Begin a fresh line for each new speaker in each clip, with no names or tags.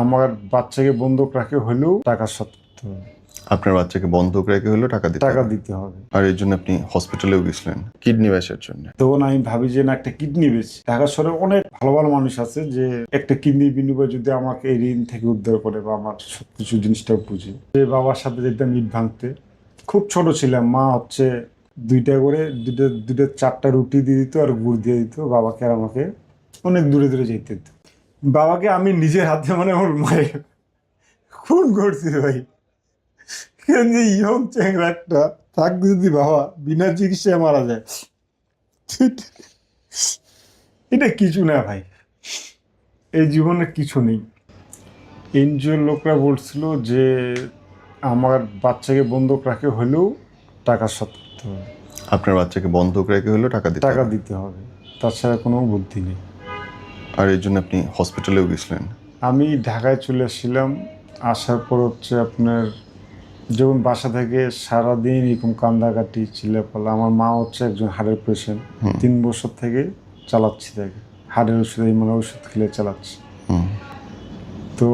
আমার বাচ্চাকে বন্ধক রাখে হলেও টাকা শোধ করতে হবে।
আপনার বাচ্চাকে বন্ধক রেখে হলেও টাকা
দিতে হবে।
আর এর জন্য আপনি হসপিটালেও গেছিলেন কিডনি ব্যাসের জন্য।
তখন আমি ভাবি যে না, একটা কিডনি বেশি ঢাকা শহরে অনেক ভালো ভালো মানুষ আছে যে একটা কিডনি বিনিময়ে যদি আমাকে এই ঋণ থেকে উদ্ধার করে বা আমার সবকিছু জিনিসটা বুঝে। যে বাবার সাথে যেতাম ইট ভাঙতে, খুব ছোট ছিলাম। মা হচ্ছে দুইটা করে দুইটা চারটা রুটি দিয়ে দিত আর গুড় দিয়ে দিত বাবাকে আর আমাকে। অনেক দূরে দূরে যেতে দিত। বাবাকে আমি নিজের হাতে মানে আমার মায়ের খুন করছি ভাই। কেন যে ইয়ং চ্যাংরা একটা থাকতে যদি বাবা বিনা চিকিৎসায় মারা যায়, এটা কিছু না ভাই, এই জীবনে কিছু নেই। এনজিওর লোকরা বলছিল যে আমার বাচ্চাকে বন্ধক রাখে হলেও টাকা শোধ করতে হবে।
আপনার বাচ্চাকে বন্ধক রেখে হলেও টাকা
দিতে হবে, তাছাড়া কোনো বুদ্ধি নেই।
আর এর জন্য আপনি হসপিটালেও গেছিলেন।
আমি ঢাকায় চলে আসছিলাম। আসার পর হচ্ছে আপনার যখন বাসা থেকে সারাদিন এরকম কান্দাকাটি চিল্লাপাল্লা। আমার মা হচ্ছে একজন হার্টের পেশেন্ট, 3 বছর থেকে চালাচ্ছি তাকে। হার্টের ওষুধ মানে ওষুধ খেলে চালাচ্ছি। তো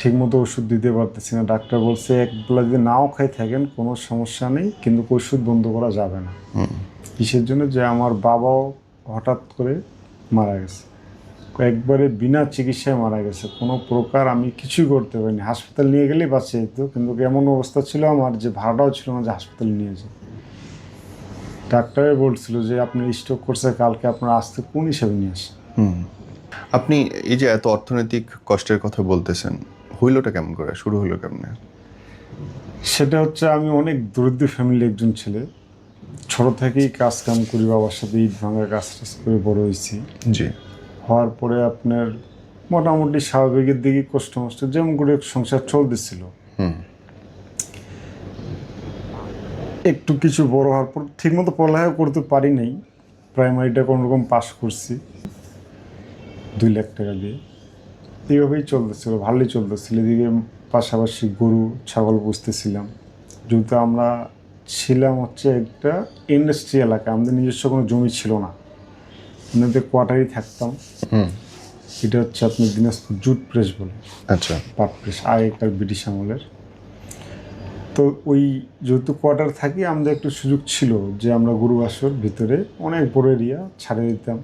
ঠিকমতো ওষুধ দিতে পারতেছি না। ডাক্তার বলছে একবেলা যদি নাও খাই থাকেন কোনো সমস্যা নেই, কিন্তু ওষুধ বন্ধ করা যাবে না। কিসের জন্য? যে আমার বাবাও হঠাৎ করে মারা গেছে, একবারে বিনা চিকিৎসায় মারা গেছে। কোনো প্রকার আমি কিছুই করতে পারিনি। হাসপাতাল নিয়ে গেলেই বাঁচে যেত, কিন্তু এমন অবস্থা ছিল আমার যে ভাড়াটাও ছিল না যে হাসপাতালে নিয়ে যায়। ডাক্তারে বলছিল যে আপনি স্ট্রোক করছে, কালকে আপনার আসতে কোন হিসেবে নিয়ে আসে।
আপনি এই যে এত অর্থনৈতিক কষ্টের কথা বলতেছেন, হইলটা কেমন করে, শুরু হলো কেমনে?
সেটা হচ্ছে আমি অনেক দরিদ্র ফ্যামিলির একজন ছেলে। ছোট থেকেই কাজ কাম করি, বাবার সাথে ইট ভাঙার কাজ টাজ করে বড় হয়েছি।
জি।
হওয়ার পরে আপনার মোটামুটি স্বাভাবিকের দিকে কষ্ট মষ্ট যেমন করে সংসার চলতেছিল। একটু কিছু বড় হওয়ার পর ঠিকমতো পড়ালেখা করতে পারি নাই। প্রাইমারিটা কোনোরকম পাস করছি 2 লাখ টাকা দিয়ে। এইভাবেই চলতেছিল, ভালোই চলতেছিল। এদিকে পাশাপাশি গরু ছাগল পুষতেছিলাম। যেহেতু আমরা ছিলাম হচ্ছে একটা ইন্ডাস্ট্রি এলাকা, আমাদের নিজস্ব কোনো জমি ছিল না। আমাদের কোয়ার্টারই থাকতাম। এটা হচ্ছে আপনার দিনাজপুর জুট প্রেস বলে।
আচ্ছা।
পাট প্রেস, আগেকার ব্রিটিশ আমলের। তো ওই যেহেতু কোয়ার্টার থাকি, আমাদের একটু সুযোগ ছিল যে আমরা গরু আসর ভিতরে অনেক বড় এরিয়া ছাড়ে দিতাম,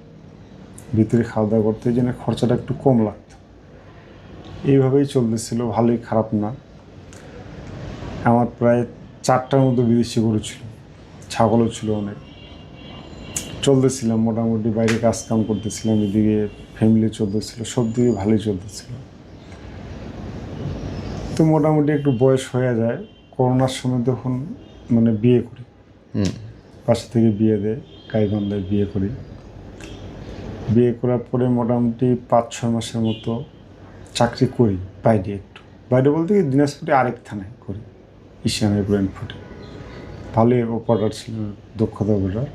ভিতরে খাওয়া দাওয়া করতে, এই জন্য খরচাটা একটু কম লাগতো। এইভাবেই চলতেছিল, ভালোই খারাপ না। আমার প্রায় 4টার মতো বিদেশি গরু ছিল, ছাগলও ছিল অনেক। চলতেছিলাম মোটামুটি, বাইরে কাজ কাম করতেছিলাম, এদিকে ফ্যামিলি চলতেছিল, সব দিকে ভালোই চলতেছিল। তো মোটামুটি একটু বয়স হয়ে যায়। করোনার সময় তখন মানে বিয়ে করি, পাশে থেকে বিয়ে দেয়, গাইবান্ধায় বিয়ে করি। বিয়ে করার পরে মোটামুটি 5-6 মাসের মতো চাকরি করি বাইরে। একটু বাইরে বলতে কি দিনাজপুরে আরেক থানায় করি, ঈশানের ব্র্যান্ড ফুটে। ভালোই অপারেটর ছিল, দক্ষতা অপারেটর।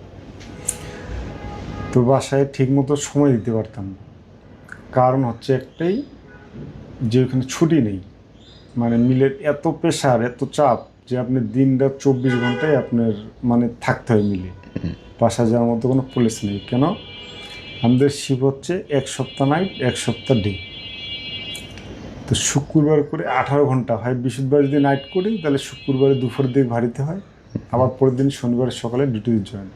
তো বাসায় ঠিকমতো সময় দিতে পারতাম না। কারণ হচ্ছে একটাই, যে ওখানে ছুটি নেই। মানে মিলের এত প্রেশার, এত চাপ যে আপনি দিন রাত 24 ঘন্টায় আপনার মানে থাকতে হয় মিলে। বাসা যাওয়ার মতো কোনো পুলিশ নেই। কেন? আমাদের শিফট হচ্ছে 1 সপ্তাহ নাইট 1 সপ্তাহ ডে। তো শুক্রবার করে 18 ঘন্টা হয়। বৃহস্পতিবার যদি নাইট করি তাহলে শুক্রবারে দুপুরের দিকে বাড়িতে হয়, আবার পরের দিন শনিবার সকালে ডিউটি জয়েন।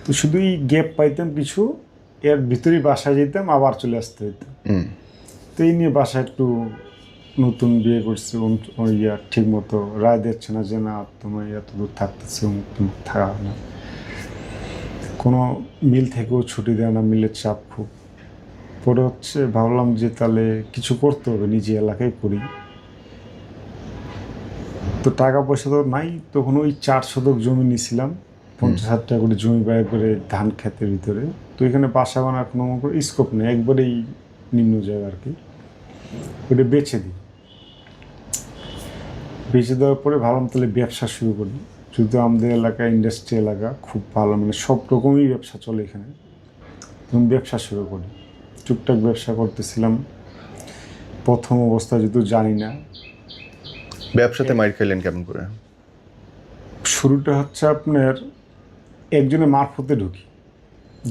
তো শুধুই গ্যাপ পাইতাম কিছু, এর ভিতরেই বাসায় যেতাম, আবার চলে আসতে হতো। তো এই নিয়ে বাসায় একটু নতুন বিয়ে করছি, ঠিক মতো রায় দিচ্ছে না যে না তোমার এত দূর থাকতেছে, থাকা না। কোনো মিল থেকেও ছুটি দেয় না, মিলের চাপ খুব। পরে হচ্ছে ভাবলাম যে তাহলে কিছু করতে হবে, নিজে এলাকায় করি। তো টাকা পয়সা তো নাই, তখন ওই 4 শতক জমি নিয়েছিলাম, 50,000 টাকা করে জমি ব্যয় করে ধান ক্ষেতের ভিতরে। তো এখানে বাসা বানার কোনো স্কোপ নেই, একবারেই নিম্ন জায়গা আর কি। ওটা বেচে দিই। বেচে দেওয়ার পরে ভাবলাম তাহলে ব্যবসা শুরু করি। যেহেতু আমাদের এলাকা ইন্ডাস্ট্রি এলাকা, খুব ভালো মানে সব রকমই ব্যবসা চলে এখানে। তখন ব্যবসা শুরু করি, টুকটাক ব্যবসা করতেছিলাম। প্রথম অবস্থা যেহেতু জানি না।
ব্যবসাতে মাইর খাইলেন কেমন করে?
শুরুটা হচ্ছে আপনার একজনের মারফতে ঢুকি।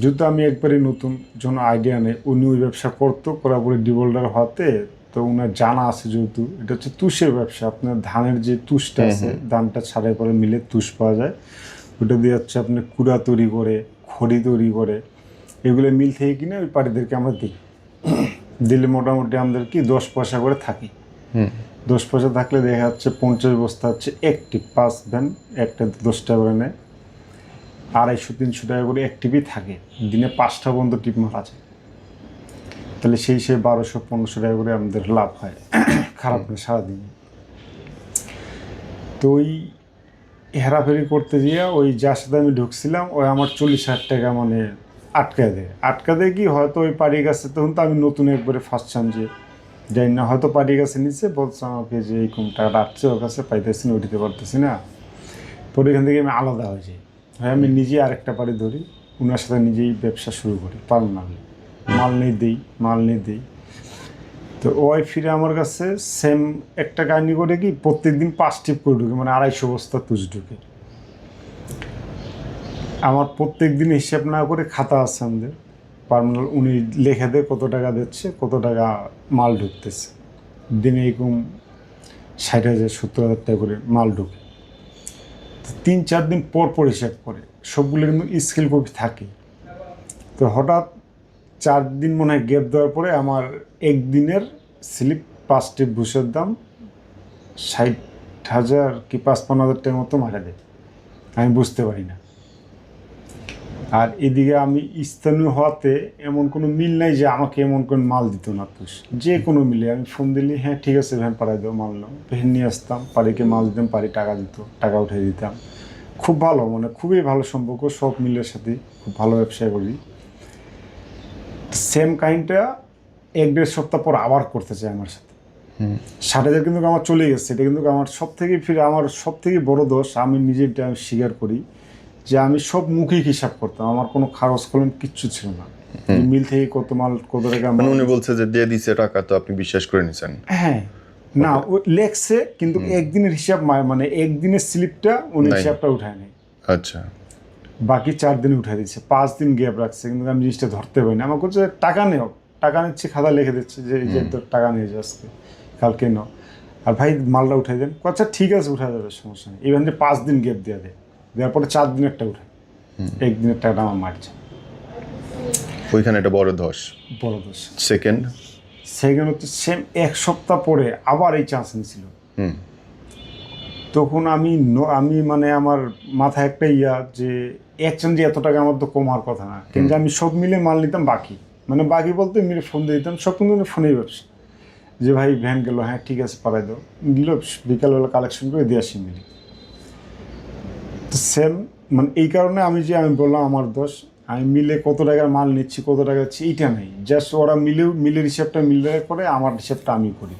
যেহেতু আমি একবারই নতুন, যখন আইডিয়া নেই, উনি ওই ব্যবসা করতো, করার পরে ডিভোল্ডার হওয়াতে তো উনার জানা আছে যেহেতু এটা হচ্ছে তুষের ব্যবসা। আপনার ধানের যে তুষটা আছে, ধানটা ছাড়াই পরে মিলে তুষ পাওয়া যায়, ওটা দিয়ে হচ্ছে আপনি কুড়া তৈরি করে, খড়ি তৈরি করে, এগুলো মিল থেকে কিনে ওই পাড়িদেরকে আমরা দিই। দিলে মোটামুটি আমাদের কি 10 পয়সা করে থাকি। 10 পয়সা থাকলে দেখা যাচ্ছে 50 বস্তা হচ্ছে একটি 5 ভ্যান, একটা 10 টাকা করে নেয়, 250-300 টাকা করে একটিভই থাকে। দিনে 5টা পর্যন্ত টিপ মারা যায়, তাহলে সেই 1200-1500 টাকা করে আমাদের লাভ হয়। খারাপ না সারাদিনে। তো ওই হেরাফেরি করতে গিয়ে ওই যার সাথে আমি ঢুকছিলাম ওই আমার 40,000 টাকা মানে আটকা দেয় কি হয়তো ওই পাড়ি গাছে, তখন তো আমি নতুন একবারে ফার্স্ট টাইম যে যাই না, হয়তো পাড়ি গাছে নিচে বলছে আমাকে যে এইরকম টাকাটা আসছে ওর কাছে, পাইতেছি না, উঠিতে পারতেছি না। পরে এখান থেকে আমি আলাদা হয়ে যাই, হয় আমি নিজেই আরেকটা পাড়ি ধরি, ওনার সাথে নিজেই ব্যবসা শুরু করি। পারলাম না, মাল নেই দিই। তো ওই ফিরে আমার কাছে সেম একটা কাহিনি করে কি প্রত্যেক দিন 5 টিপ করে ঢুকে, মানে 250 বস্তা তুষ ঢুকে। আমার প্রত্যেক দিন হিসাব না করে খাতা আছে আমাদের পার্মানেন্ট, উনি লেখা দেয় কত টাকা দিচ্ছে, কত টাকা মাল ঢুকতেছে। দিনে এরকম 60,000-70,000 টাকা করে মাল ঢুকে। 3-4 দিন পর হিসাব করে, সবগুলো কিন্তু স্কেল কপি থাকে। তো হঠাৎ 4 দিন মনে হয় গ্যাপ দেওয়ার পরে আমার একদিনের স্লিপ 5 টিপ ভুষের দাম 60,000 কি 55,000 টাকার মতো মারা দেয়, আমি বুঝতে পারি না। আর এদিকে আমি স্থানীয় হওয়াতে এমন কোনো মিল নাই যে আমাকে এমন কোনো মাল দিত না তুষ, যে কোনো মিলে আমি ফোন দিলি হ্যাঁ ঠিক আছে ভ্যান পাঠাই দেবো, মাল নাও, ভ্যান নিয়ে আসতাম, পাড়িকে মাল দিতাম, পাড়ি টাকা দিত, টাকা উঠে দিতাম। খুব ভালো, মানে খুবই ভালো সম্পর্ক, সব মিলের সাথে খুব ভালো ব্যবসা করি। সেম কাহিনটা 1-1.5 সপ্তাহ পর আবার করতে চাই আমার সাথে। 60,000 কিন্তু আমার চলে গেছে। এটা কিন্তু আমার সব থেকে বড় দোষ, আমি নিজেরটা স্বীকার করি যে আমি সব মৌখিক হিসাব করতাম, আমার কোনো কাগজ কলম কিচ্ছু ছিল না। মিল থেকে কত মাল কত টাকা,
মানে উনি বলছে যে দিয়ে দিছে টাকা, তো আপনি বিশ্বাস করে নিছেন?
হ্যাঁ না ও লেখছে কিন্তু একদিনের হিসাব, মানে একদিনের স্লিপটা উনি হিসাবটা উঠায় নেই।
আচ্ছা,
বাকি 4 দিনে উঠে দিচ্ছে, 5 দিন গ্যাপ রাখছে, কিন্তু আমি জিনিসটা ধরতে পারি না। আমার করছে টাকা নেও, টাকা নিচ্ছে, খাতা লিখে দিচ্ছে যে এই যে তোর টাকা নিয়ে যাও আজকে, কালকে নাও, আর ভাই মালটা উঠাই দেন। আচ্ছা ঠিক আছে উঠা যাবে, সমস্যা নেই। ইভেন যে 5 দিন গ্যাপ দিয়ে দেয়, দেওয়ার পরে 4 দিনেরটা উঠায়, একদিনের টাকাটা আমার মারছে।
ওইখানে একটা বড় দোষ। সেকেন্ড
হচ্ছে সেম 1 সপ্তাহ পরে আবার এই চান্স নিয়েছিল। তখন আমি মানে আমার মাথায় একটা যে একজন যে এত টাকা আমার তো কমার কথা না, কিন্তু আমি সব মিলে মাল নিতাম বাকি, মানে বাকি বলতে মিলে ফোন দিয়ে দিতাম, সব কিন্তু ফোনেই ব্যবসা। যে ভাই ভ্যান গেল, হ্যাঁ ঠিক আছে পাঠাই দাও, দিল, বিকালবেলা কালেকশন করে দিয়ে আসি মিলি। তো সেম মানে এই কারণে আমি বললাম আমার দোষ, আমি মিলে কত টাকার মাল নিচ্ছি, কত টাকা দিচ্ছি এইটা নেই, জাস্ট ওরা মিলের হিসাবটা মিলে করে, আমার হিসাবটা আমি করি।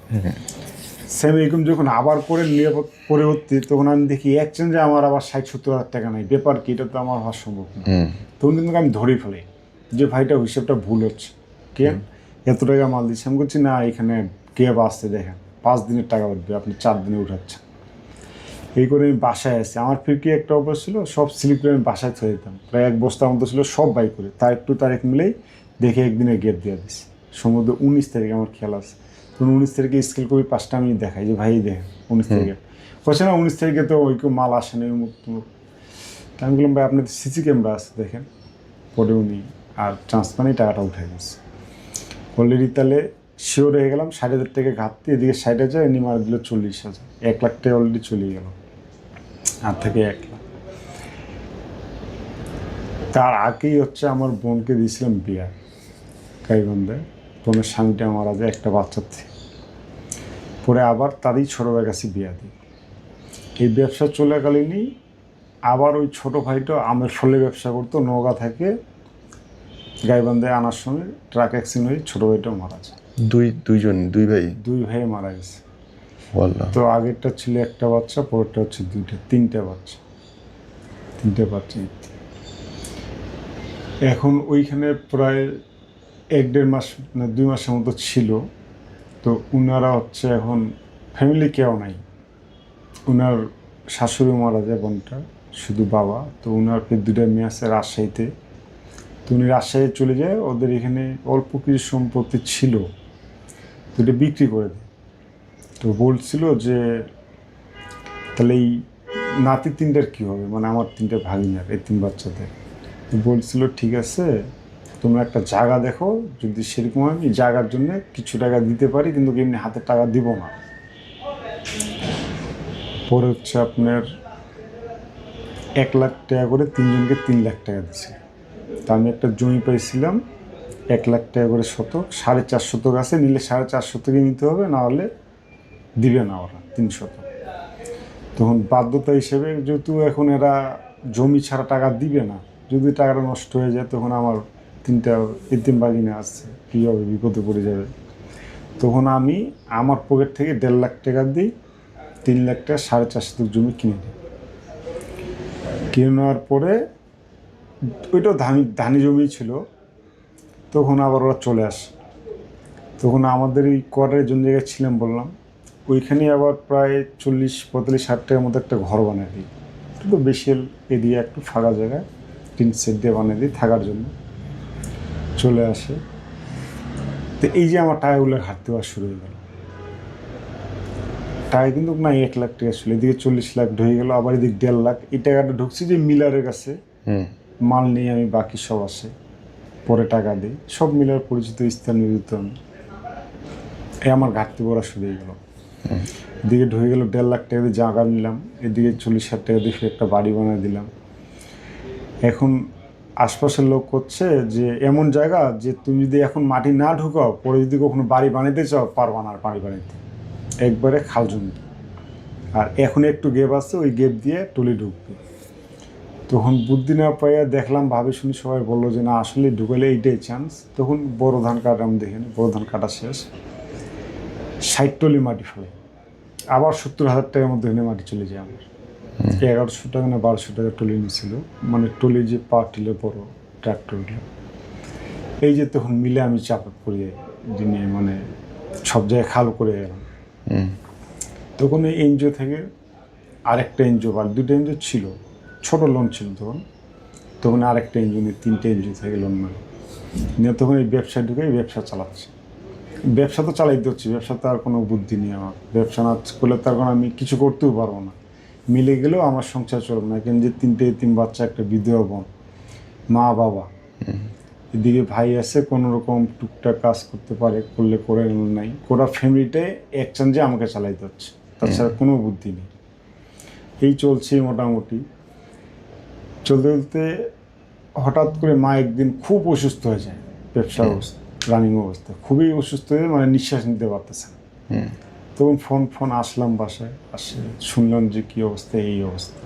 সেম এরকম যখন আবার করে নিরাপদ পরবর্তী, তখন আমি দেখি এক্সচেঞ্জে আমার আবার 60-70 হাজার টাকা নাই। ব্যাপার কি, এটা তো আমার হওয়া সম্ভব না। তখন কিন্তু আমি ধরে ফেলি যে ভাইটা হিসাবটা ভুল হচ্ছে, কে এত টাকা মাল দিচ্ছে। আমি বলছি না, এখানে কে আসছে দেখেন, 5 দিনের টাকা উঠবে, আপনি 4 দিনে উঠাচ্ছেন। এই করে আমি বাসায় আসছি, আমার ফিরকি একটা অভ্যাস ছিল, সব স্লিপ করে আমি বাসায় থয়ে দিতাম, প্রায় 1 বস্তার মতো ছিল, সব বাই করে তারিখ মিলেই দেখে একদিনের গেট দিয়ে দিচ্ছি। সম্ভবত 19 তারিখে আমার খেয়াল আছে। তখন 19 তারিখে স্কেল কপি 5টা আমি দেখাই যে ভাই দেখেন 19 তারিখে, বলছে না 19 তারিখে তো ওই কেউ মাল আসে না, আমি বললাম ভাই আপনাদের সিসি ক্যামেরা আছে দেখেন। পরে উনি আর ট্রান্সফারেই টাকাটা উঠে গেছে অলরেডি। তাহলে শিওর হয়ে গেলাম 60,000 টাকা ঘাটতি, এদিকে 60,000, এনে মার দিল 40,000, 1 লাখ টাকা অলরেডি চলে গেল, আর থেকে 1 লাখ। তার আগেই হচ্ছে আমার বোনকে দিয়েছিলাম বিয়া গাইবন্ধে, বোনের স্বামীটা মারা যায় একটা বাচ্চার থেকে। পরে আবার তারই ছোটো ভাইয়ের কাছে বিয়া দিই। এই ব্যবসা চলাকালীনই আবার ওই ছোটো ভাইটা আমের ফলে ব্যবসা করতো, নওগাঁ থেকে গাইবান্ধে আনার সময় ট্রাক অ্যাক্সিডেন্ট হয়ে ছোটো ভাইটাও মারা যায়।
দুই ভাই
মারা গেছে। তো আগেরটা ছিল একটা বাচ্চা, পরেরটা হচ্ছে 3টে বাচ্চা। এখন ওইখানে প্রায় 1-1.5 মাস না 2 মাসের মতো ছিল। তো উনারা হচ্ছে এখন ফ্যামিলি কেউ নাই, উনার শাশুড়ি মারা যায়, বোনটা শুধু বাবা। তো উনার 2টা মেয়ে আছে রাজশাহীতে। তো উনি রাজশাহী চলে যায়, ওদের এখানে অল্প কিছু সম্পত্তি ছিল, তো এটা বিক্রি করে দেয়। তো বলছিল যে তাহলে এই নাতি তিনটার কী হবে, মানে আমার তিনটে ভাগিনার, এই 3 বাচ্চাদের। তো বলছিল ঠিক আছে, তোমরা একটা জায়গা দেখো, যদি সেরকম আমি জায়গার জন্য কিছু টাকা দিতে পারি, কিন্তু এমনি হাতে টাকা দিব না। পরে হচ্ছে আপনার 1 লাখ টাকা করে 3 জনকে 3 লাখ টাকা দিচ্ছে। তা আমি একটা জমি পাইছিলাম 1 লাখ টাকা করে শতক, 4.5 শতক আছে, নিলে 4.5 শতকে নিতে হবে, না হলে দিবে না ওরা 3 শতক। তখন বাধ্যতা হিসেবে, যেহেতু এখন এরা জমি ছাড়া টাকা দিবে না, যদি টাকাটা নষ্ট হয়ে যায় তখন আমার 3টা এতিম বাগিনা আছে, কী হবে, বিপদে পড়ে যাবে। তখন আমি আমার পকেট থেকে 1.5 লাখ টাকা দিই, 3 লাখ টাকা 4.5 শতক জমি কিনে দিই। কিনে নেওয়ার পরে ওইটাও ধানি জমি ছিল। তখন আবার ওরা চলে আসে। তখন আমাদের এই কোয়ার্টারের জন্য জায়গায় ছিলাম বললাম, ওইখানে আবার প্রায় 40-45-60 টাকার মতো একটা ঘর বানিয়ে দিই, একটু বেশি এরিয়া, একটু ফাঁকা জায়গায় টিন সেট দিয়ে বানিয়ে দিই থাকার জন্য। চলে আসে। তো এই যে আমার টাকাগুলো ঘাটতে হওয়া শুরু হয়ে গেল। টাকা কিন্তু না 1 লাখ টাকা ছিল, এদিকে 40 লাখ ঢুকে গেল, আবার এদিকে 1.5 লাখ। এই টাকাটা ঢুকছি যে মিলারের কাছে, মাল নিয়ে আমি, বাকি সব আসে পরে টাকা দিই, সব মিলার পরিচিত স্থান নিয়োজিত আমি। আমার ঘাটতি পড়া শুরু হয়ে গেল। এদিকে ঢুকে গেল 1.5 লাখ টাকা দিয়ে জায়গা নিলাম, এদিকে 40,000 টাকা দিয়ে একটা বাড়ি বানিয়ে দিলাম। এখন আশপাশের লোক করছে যে এমন জায়গা যে তুমি যদি এখন মাটি না ঢুকাও, পরে যদি কখনো বাড়ি বানাইতে চাও পারবা না আর বাড়ি বানাইতে, একবারে খাল জমি। আর এখন একটু গেপ আছে, ওই গেপ দিয়ে টলি ঢুকবে। তখন বুদ্ধি না পাইয়া দেখলাম, ভাবে শুনি সবাই বললো যে না আসলে ঢুকালে এইটাই চান্স। তখন বড় ধান কাটা, আমি দেখিনি, বড় ধান কাটা শেষ, 60 টলি মাটি ফেলে, আবার 70,000 টাকার মধ্যে এনে মাটি চলে যায় আমার। 1100 টাকা না 1200 টাকা টলি নিয়েছিল, মানে টলি যে পার্টিলে বড় ট্র্যাক্টরগুলো। এই যে তখন মিলে আমি চাপে পড়ে দিনে, মানে সব জায়গায় খাল করে গেলাম। তখন এই এনজিও থেকে আরেকটা এনজিও, বা 2টা এনজিও ছিল, ছোট লোন ছিল তখন। তখন আরেকটা এনজিও নিয়ে 3টে এনজিও থেকে লোন নিয়ে তখন এই ব্যবসায় ঢুকে ব্যবসা চালাচ্ছে। ব্যবসা তো চালাইতে হচ্ছে, ব্যবসা তো আর কোনো বুদ্ধি নেই আমার। ব্যবসা না করলে তার কারণ আমি কিছু করতেও পারবো না, মিলে গেলেও আমার সংসার চলবে না। কেন যে 3 বাচ্চা, একটা বিধবা বোন, মা বাবা, এদিকে ভাই আছে, কোনো রকম টুকটাক কাজ করতে পারে, করলে করে, নাই গোটা ফ্যামিলিটাই এক চান্সে আমাকে চালাইতে হচ্ছে, তাছাড়া কোনো বুদ্ধি নেই। এই চলছে মোটামুটি। চলতে চলতে হঠাৎ করে মা একদিন খুব অসুস্থ হয়ে যায়, ব্যবসা অবস্থা, রানিং অবস্থা, খুবই অসুস্থ হয়ে, মানে নিঃশ্বাস নিতে পারতেছে না। তখন ফোন আসলাম বাসায়, আসে শুনলাম যে কী অবস্থা, এই অবস্থা,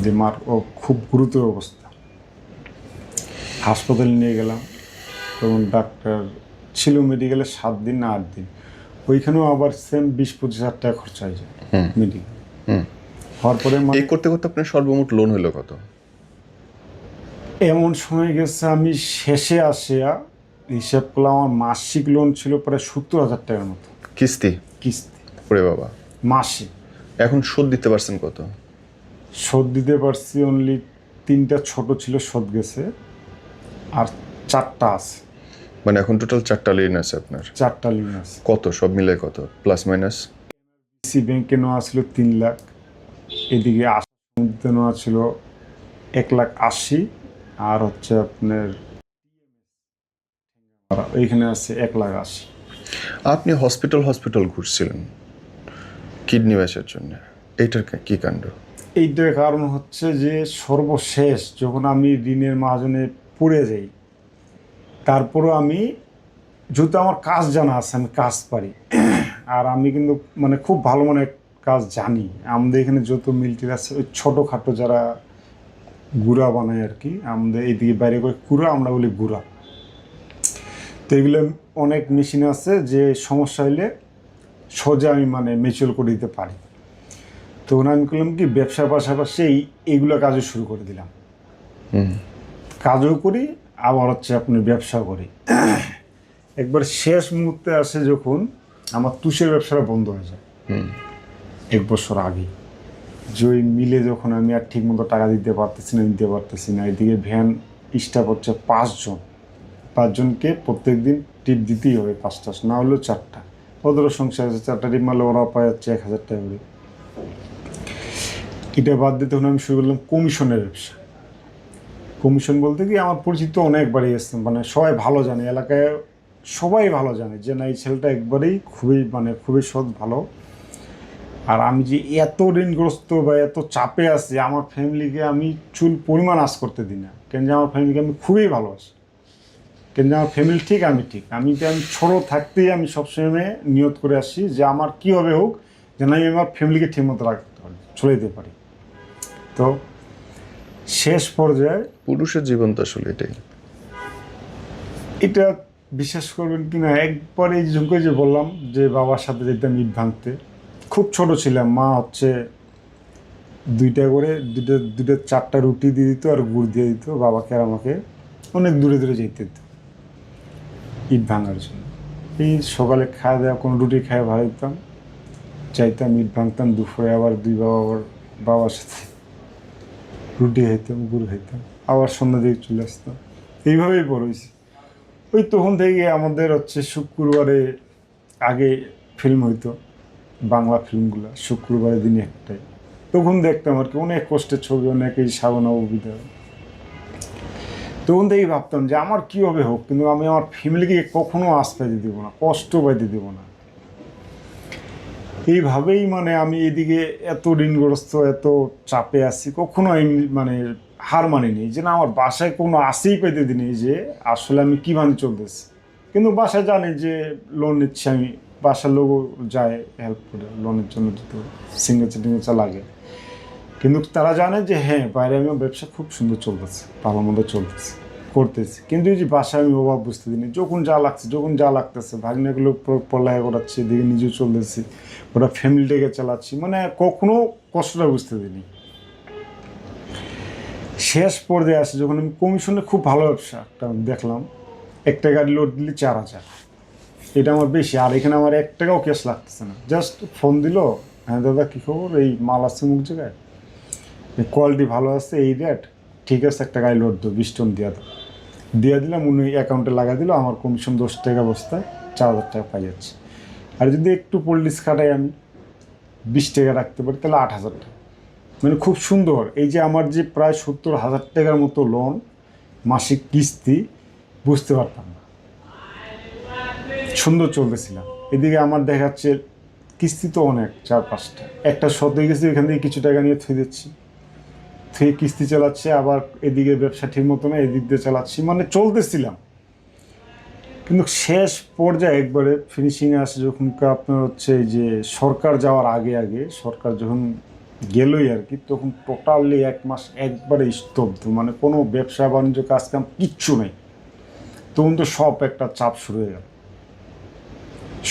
যে মার খুব গুরুতর অবস্থা। হাসপাতালে নিয়ে গেলাম। তখন ডাক্তার ছিল মেডিকেলে 7 দিন না 8 দিন, ওইখানেও আবার সেম 20-25 হাজার টাকা খরচা হয়ে যায় মেডিকেল। হওয়ার পরে
এই করতে করতে আপনার সর্বমোট লোন হলো কত?
এমন সময় গেছে, আমি শেষে আসিয়া হিসাব করলাম, আমার মাসিক লোন ছিল প্রায় 70,000 টাকার মতো।
কিস্তি?
কিস্তি।
ওরে বাবা।
মাসে।
এখন শোধ দিতে পারছেন কত?
শোধ দিতে পারছি অনলি 3টা ছোট ছিল, শোধ গেছে, আর 4টা আছে।
মানে এখন টোটাল 4টা লোন আছে আপনার?
4টা লোন আছে।
কত সব মিলে কত, প্লাস মাইনাস?
সি ব্যাংকে নেওয়া ছিল 3 লাখ, এদিকে আশা নেওয়া ছিল 1,80,000, আর হচ্ছে আপনার এইখানে আছে 1,80,000।
আপনি হসপিটাল ঘুরছিলেন কিডনি ব্যাসের জন্য, এইটার কি কাণ্ড?
এইটার কারণ হচ্ছে যে সর্বশেষ যখন আমি ঋণের মাহাজনে পড়ে যাই, তারপরও আমি, যেহেতু আমার কাজ জানা আছে, আমি কাজ পারি, আর আমি কিন্তু মানে খুব ভালো মানের কাজ জানি। আমাদের এখানে যত মিলটির আছে, ওই ছোটোখাটো যারা গুঁড়া বানায় আর কি, আমাদের এইদিকে বাইরে করে কুড়া, আমরা বলি গুঁড়া। তো এগুলো অনেক মেশিন আছে যে সমস্যা হলে সোজা আমি মানে মিউচুয়াল করে দিতে পারি। তখন আমি করলাম কি, ব্যবসার পাশাপাশি এইগুলো কাজও শুরু করে দিলাম। কাজও করি, আবার হচ্ছে আপনি ব্যবসা করি। একবার শেষ মুহূর্তে আসে যখন আমার তুষের ব্যবসাটা বন্ধ হয়ে যায় 1 বছর আগে, যে ওই মিলে যখন আমি আর ঠিক মতো টাকা দিতে পারতেছি না, এদিকে ভ্যান স্টাফ হচ্ছে 5 জন, 5 জনকে প্রত্যেক দিন টিপ দিতেই হবে 5টা, না হলেও 4টা। ওদেরও সংসার আছে, 4টা ডিম মারলে ওরা পায় হচ্ছে 1,000 টাকা করে। এটা বাদ দিয়ে তখন আমি শুরু করলাম কমিশনের ব্যবসা। কমিশন বলতে কি আমার পরিচিত অনেকবারই আসছে, মানে সবাই ভালো জানে, এলাকায় সবাই ভালো জানে যে না এই ছেলেটা একবারেই খুবই সৎ, ভালো। আর আমি যে এত ঋণগ্রস্ত বা এত চাপে আছি, আমার ফ্যামিলিকে আমি চুল পরিমাণ আশ করতে দিই না, কেন যে আমার ফ্যামিলিকে আমি খুবই ভালোবাসি। কিন্তু আমার ফ্যামিলি ঠিক, আমি ঠিক। আমি ছোটো থাকতেই আমি সবসময় নিয়ত করে আসি যে আমার কীভাবে হোক যেন আমি আমার ফ্যামিলিকে ঠিকমতো রাখতে পারি, চলে যেতে পারি। তো শেষ পর্যায়ে
পুরুষের জীবন তো আসলে এটাই।
এটা বিশ্বাস করবেন কি না, একবার এই ঝুঁকে যে বললাম যে বাবার সাথে যেতাম ইট ভাঙতে, খুব ছোট ছিলাম, মা হচ্ছে 2টা করে 4টা রুটি দিয়ে দিত আর গুড় দিয়ে দিত বাবাকে আর আমাকে, অনেক দূরে দূরে যেতে দিত ইট ভাঙার জন্য। এই সকালে খাওয়া দাওয়া কোনো রুটি খাই ভালো দিতাম, চাইতাম ইট ভাঙতাম, দুপুরে আবার বাবার সাথে রুটি খাইতাম, গুড় খাইতাম, আবার সন্ধ্যা দিকে চলে আসতাম। এইভাবেই বড় হয়েছি। ওই তখন থেকে আমাদের হচ্ছে শুক্রবারে আগে ফিল্ম হইতো, বাংলা ফিল্মগুলো শুক্রবারের দিনে একটাই, তখন দেখতাম আর কি, অনেক কষ্টের ছবি, অনেকেই সাবনববিদা। তখন থেকেই ভাবতাম যে আমার কীভাবে হোক, কিন্তু আমি আমার ফ্যামিলিকে কখনো আশ পাইতে দেবো না, কষ্ট পাইতে দেবো না। এইভাবেই মানে আমি এদিকে এত ঋণগ্রস্ত, এত চাপে আছি, কখনো হার মানিনি যে না আমার বাসায় কোনো আশাই পেতে দিনি যে আসলে আমি কীভাবে চলতেছি। কিন্তু বাসায় জানে যে লোন নিচ্ছি আমি, বাসার লোকও যায় হেল্প করে লোনের জন্য, যেহেতু সিগনেচার লাগে। কিন্তু তারা জানে যে হ্যাঁ বাইরে আমি ব্যবসা খুব সুন্দর চলতেছে, ভালো মন্দ চলতেছে, করতেছি। কিন্তু এই যে বাসায় আমি অভাব বুঝতে দিইনি, যখন যা লাগতেছে ভাগনাগুলো পড়ালেখা করাচ্ছি, এদিকে নিজেও চলতেছি, ওটা ফ্যামিলিটাকে চালাচ্ছি, মানে কখনো কষ্টটা বুঝতে দিইনি। শেষ পর্যায়ে আসে যখন আমি কমিশনে, খুব ভালো ব্যবসা একটা দেখলাম, একটা গাড়ি লোড দিলে 4,000, এটা আমার বেশি। আর এখানে আমার 1 টাকাও ক্যাশ লাগতেছে না, জাস্ট ফোন দিল, হ্যাঁ দাদা কী খবর, এই মাল আসছে মুখ জায়গায়, কোয়ালিটি ভালো আছে, এই রেট ঠিক আছে, একটা গাড়ি লোড দো, 20 টন দিয়ে দিলাম, উনি অ্যাকাউন্টে লাগাই দিল, আমার কমিশন 10 টাকা বস্তায় 4,000 টাকা পাই যাচ্ছে। আর যদি একটু পলিশ খাটাই আমি 20 টাকা রাখতে পারি, তাহলে 8,000 টাকা, মানে খুব সুন্দর। এই যে আমার যে প্রায় 70,000 টাকার মতো লোন, মাসিক কিস্তি, বুঝতে পারতাম না, সুন্দর চলতেছিলাম। এদিকে আমার দেখাচ্ছে কিস্তি তো অনেক, 4-5টা, একটা শত হয়ে গেছে, এখান থেকে কিছু টাকা নিয়ে থুয়ে দিচ্ছি, থুয়ে কিস্তি চালাচ্ছে, আবার এদিকে ব্যবসা ঠিক মতো না, এদিক দিয়ে চালাচ্ছি, মানে চলতেছিলাম। কিন্তু শেষ পর্যায়ে একবারে ফিনিশিংয়ে আসে যখন আপনার হচ্ছে এই যে সরকার যাওয়ার আগে সরকার যখন গেলই আর কি, তখন টোটালি 1 মাস একবারে স্তব্ধ, মানে কোনো ব্যবসা বাণিজ্য কাজকাম কিচ্ছু নেই। তখন তো সব একটা চাপ শুরু হয়ে গেল,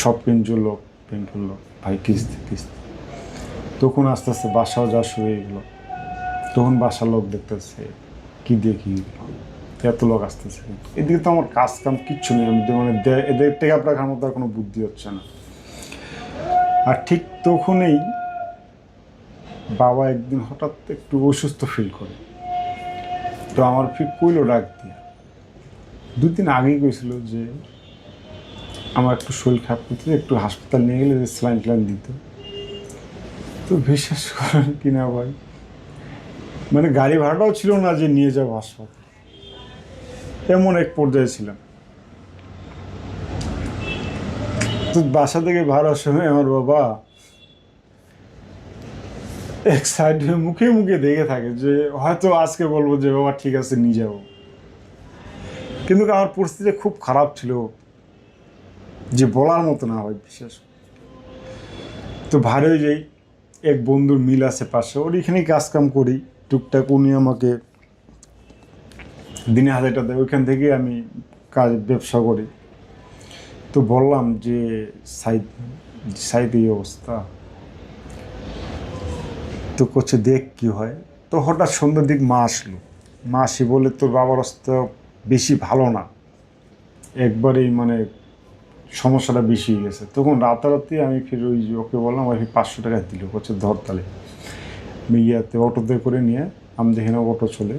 সব পেনজুলো ভাই, কিস্তি। তখন আস্তে আস্তে বাসাও যা শুরু হয়ে গেলো, তখন বাসার লোক দেখতেছে কী দিয়ে কী এত লোক আসতেছে, এদিকে তো আমার কাজ কাম কিচ্ছু নেই, মানে এদের থেকে আপনার খাওয়ার মতো আর কোনো বুদ্ধি হচ্ছে না। আর ঠিক তখনই বাবা একদিন হঠাৎ একটু অসুস্থ ফিল করে, তো আমার ফির কইলো ডাক দিয়ে, 2 দিন আগেই কইছিল যে আমার একটু শরীর খারাপ করতে, একটু হাসপাতাল নিয়ে গেলে যে স্যালাইন দিত। তো বিশ্বাস করেন কিনা ভাই, মানে গাড়ি ভাড়াটাও ছিল না যে নিয়ে যাবো হাসপাতাল, এমন এক পর্যায়ে ছিলাম। তো বাসা থেকে ভাড়ার সময় আমার বাবা এক সাইডে মুখে দেখে থাকে যে হয়তো আজকে বলবো যে বাবা ঠিক আছে নিয়ে যাবো, কিন্তু আমার পরিস্থিতি খুব খারাপ ছিল যে বলার মতো না হয়, বিশেষ। তো ভাড়ে যাই, এক বন্ধুর মিল আছে পাশে, ওর এখানেই কাজকাম করি টুকটাক, উনি আমাকে দিনে 1,000 টাকা দেয়, ওইখান থেকে আমি ব্যবসা করি। তো বললাম যে সাইড এই অবস্থা, তো করছে দেখ কি হয়। তো হঠাৎ সন্ধ্যার দিক মা আসি বলে তোর বাবার অবস্থা বেশি ভালো না, একবারেই মানে সমস্যাটা বেশি হয়ে গেছে। তখন রাতারাতি আমি ফির ওই ওকে বললাম, ওই 500 টাকা দিল, করছে ধর তাহলে। ইয়াতে অটোতে করে নিয়ে আমি যেখানে অটো চলে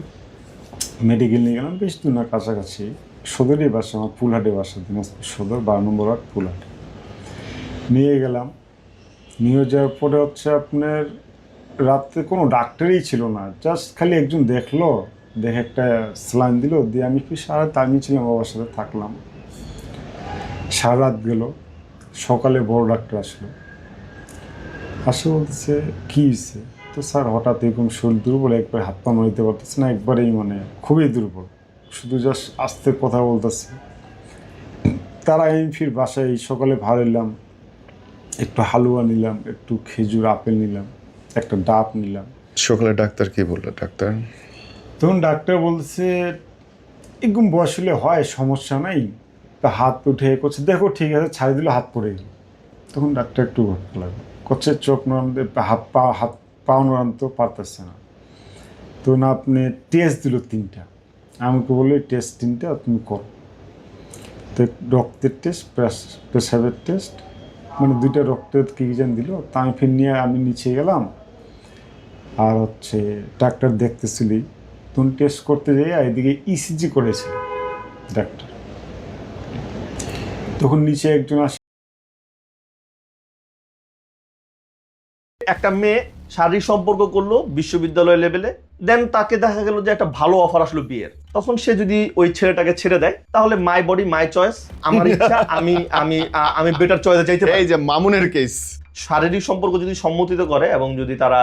মেডিকেল নিয়ে গেলাম, বেশ দূর না, কাছাকাছি, সদরেই বাসা আমার, ফুলহাটে বাসা, দিনাজপুর সদর 12 নম্বর ওয়ার্ড ফুলহাটে। নিয়ে গেলাম, নিয়ে যাওয়ার পরে হচ্ছে আপনার রাত্রে কোনো ডাক্তারই ছিল না, জাস্ট খালি একজন দেখলো, দেখে একটা স্যালাইন দিল, দিয়ে আমি কি সারা রাত আমি ছিলাম, বাবার সাথে থাকলাম। সারা রাত গেল, সকালে বড় ডাক্তার আসলো, আসে বলতেছে কী হয়েছে? তো স্যার হঠাৎ এরকম শরীর দুর্বল, একবার হাত পা নড়িতে পারতেছে না, একবারেই মানে খুবই দুর্বল, শুধু জাস্ট আস্তে কথা বলতেছে। তারা আমি ফির বাসায় এই সকালে ভালো এলাম, একটু হালুয়া নিলাম, একটু খেজুর আপেল নিলাম, একটা ডাব নিলাম।
সকালে ডাক্তার কি বললো ডাক্তার?
তখন ডাক্তার বলছে এরকম বয়স হলে হয়, সমস্যা নাই। তা হাত উঠে করছে, দেখো ঠিক আছে, ছাড়ি দিল, হাত পড়ে গেল। তখন ডাক্তার একটু ঘটতে লাগলো, করছে চোখ নড়াতে, হাত পা নড়াতে পারতেছে না। তখন আপনি টেস্ট দিল 3টা, আমাকে বললো এই টেস্ট 3টা তুমি করো। তো রক্তের টেস্ট, প্রেসারের টেস্ট, মানে 2টা রক্তের কি যেন দিল। তা আমি ফির নিয়ে আমি নিচে গেলাম, আর হচ্ছে ডাক্তার দেখতেছিলি, তখন টেস্ট করতে যাই, এদিকে ইসিজি করেছিল ডাক্তার। তখন নিচে একজন আসে,
একটা মেয়ে শারীরিক সম্পর্ক করলো বিশ্ববিদ্যালয় লেভেলে, দেন তাকে দেখা গেল যে একটা ভালো অফার আসলো বিয়ের, তখন সে যদি ওই ছেলেটাকে ছেড়ে দেয়, তাহলে মাই বডি মাই চয়েস, আমার ইচ্ছা, আমি আমি আমি বেটার চয়েসে যাইতে পারি।
এই যে মামুনের কেস,
শারীরিক সম্পর্ক যদি সম্মতিতে করে এবং যদি তারা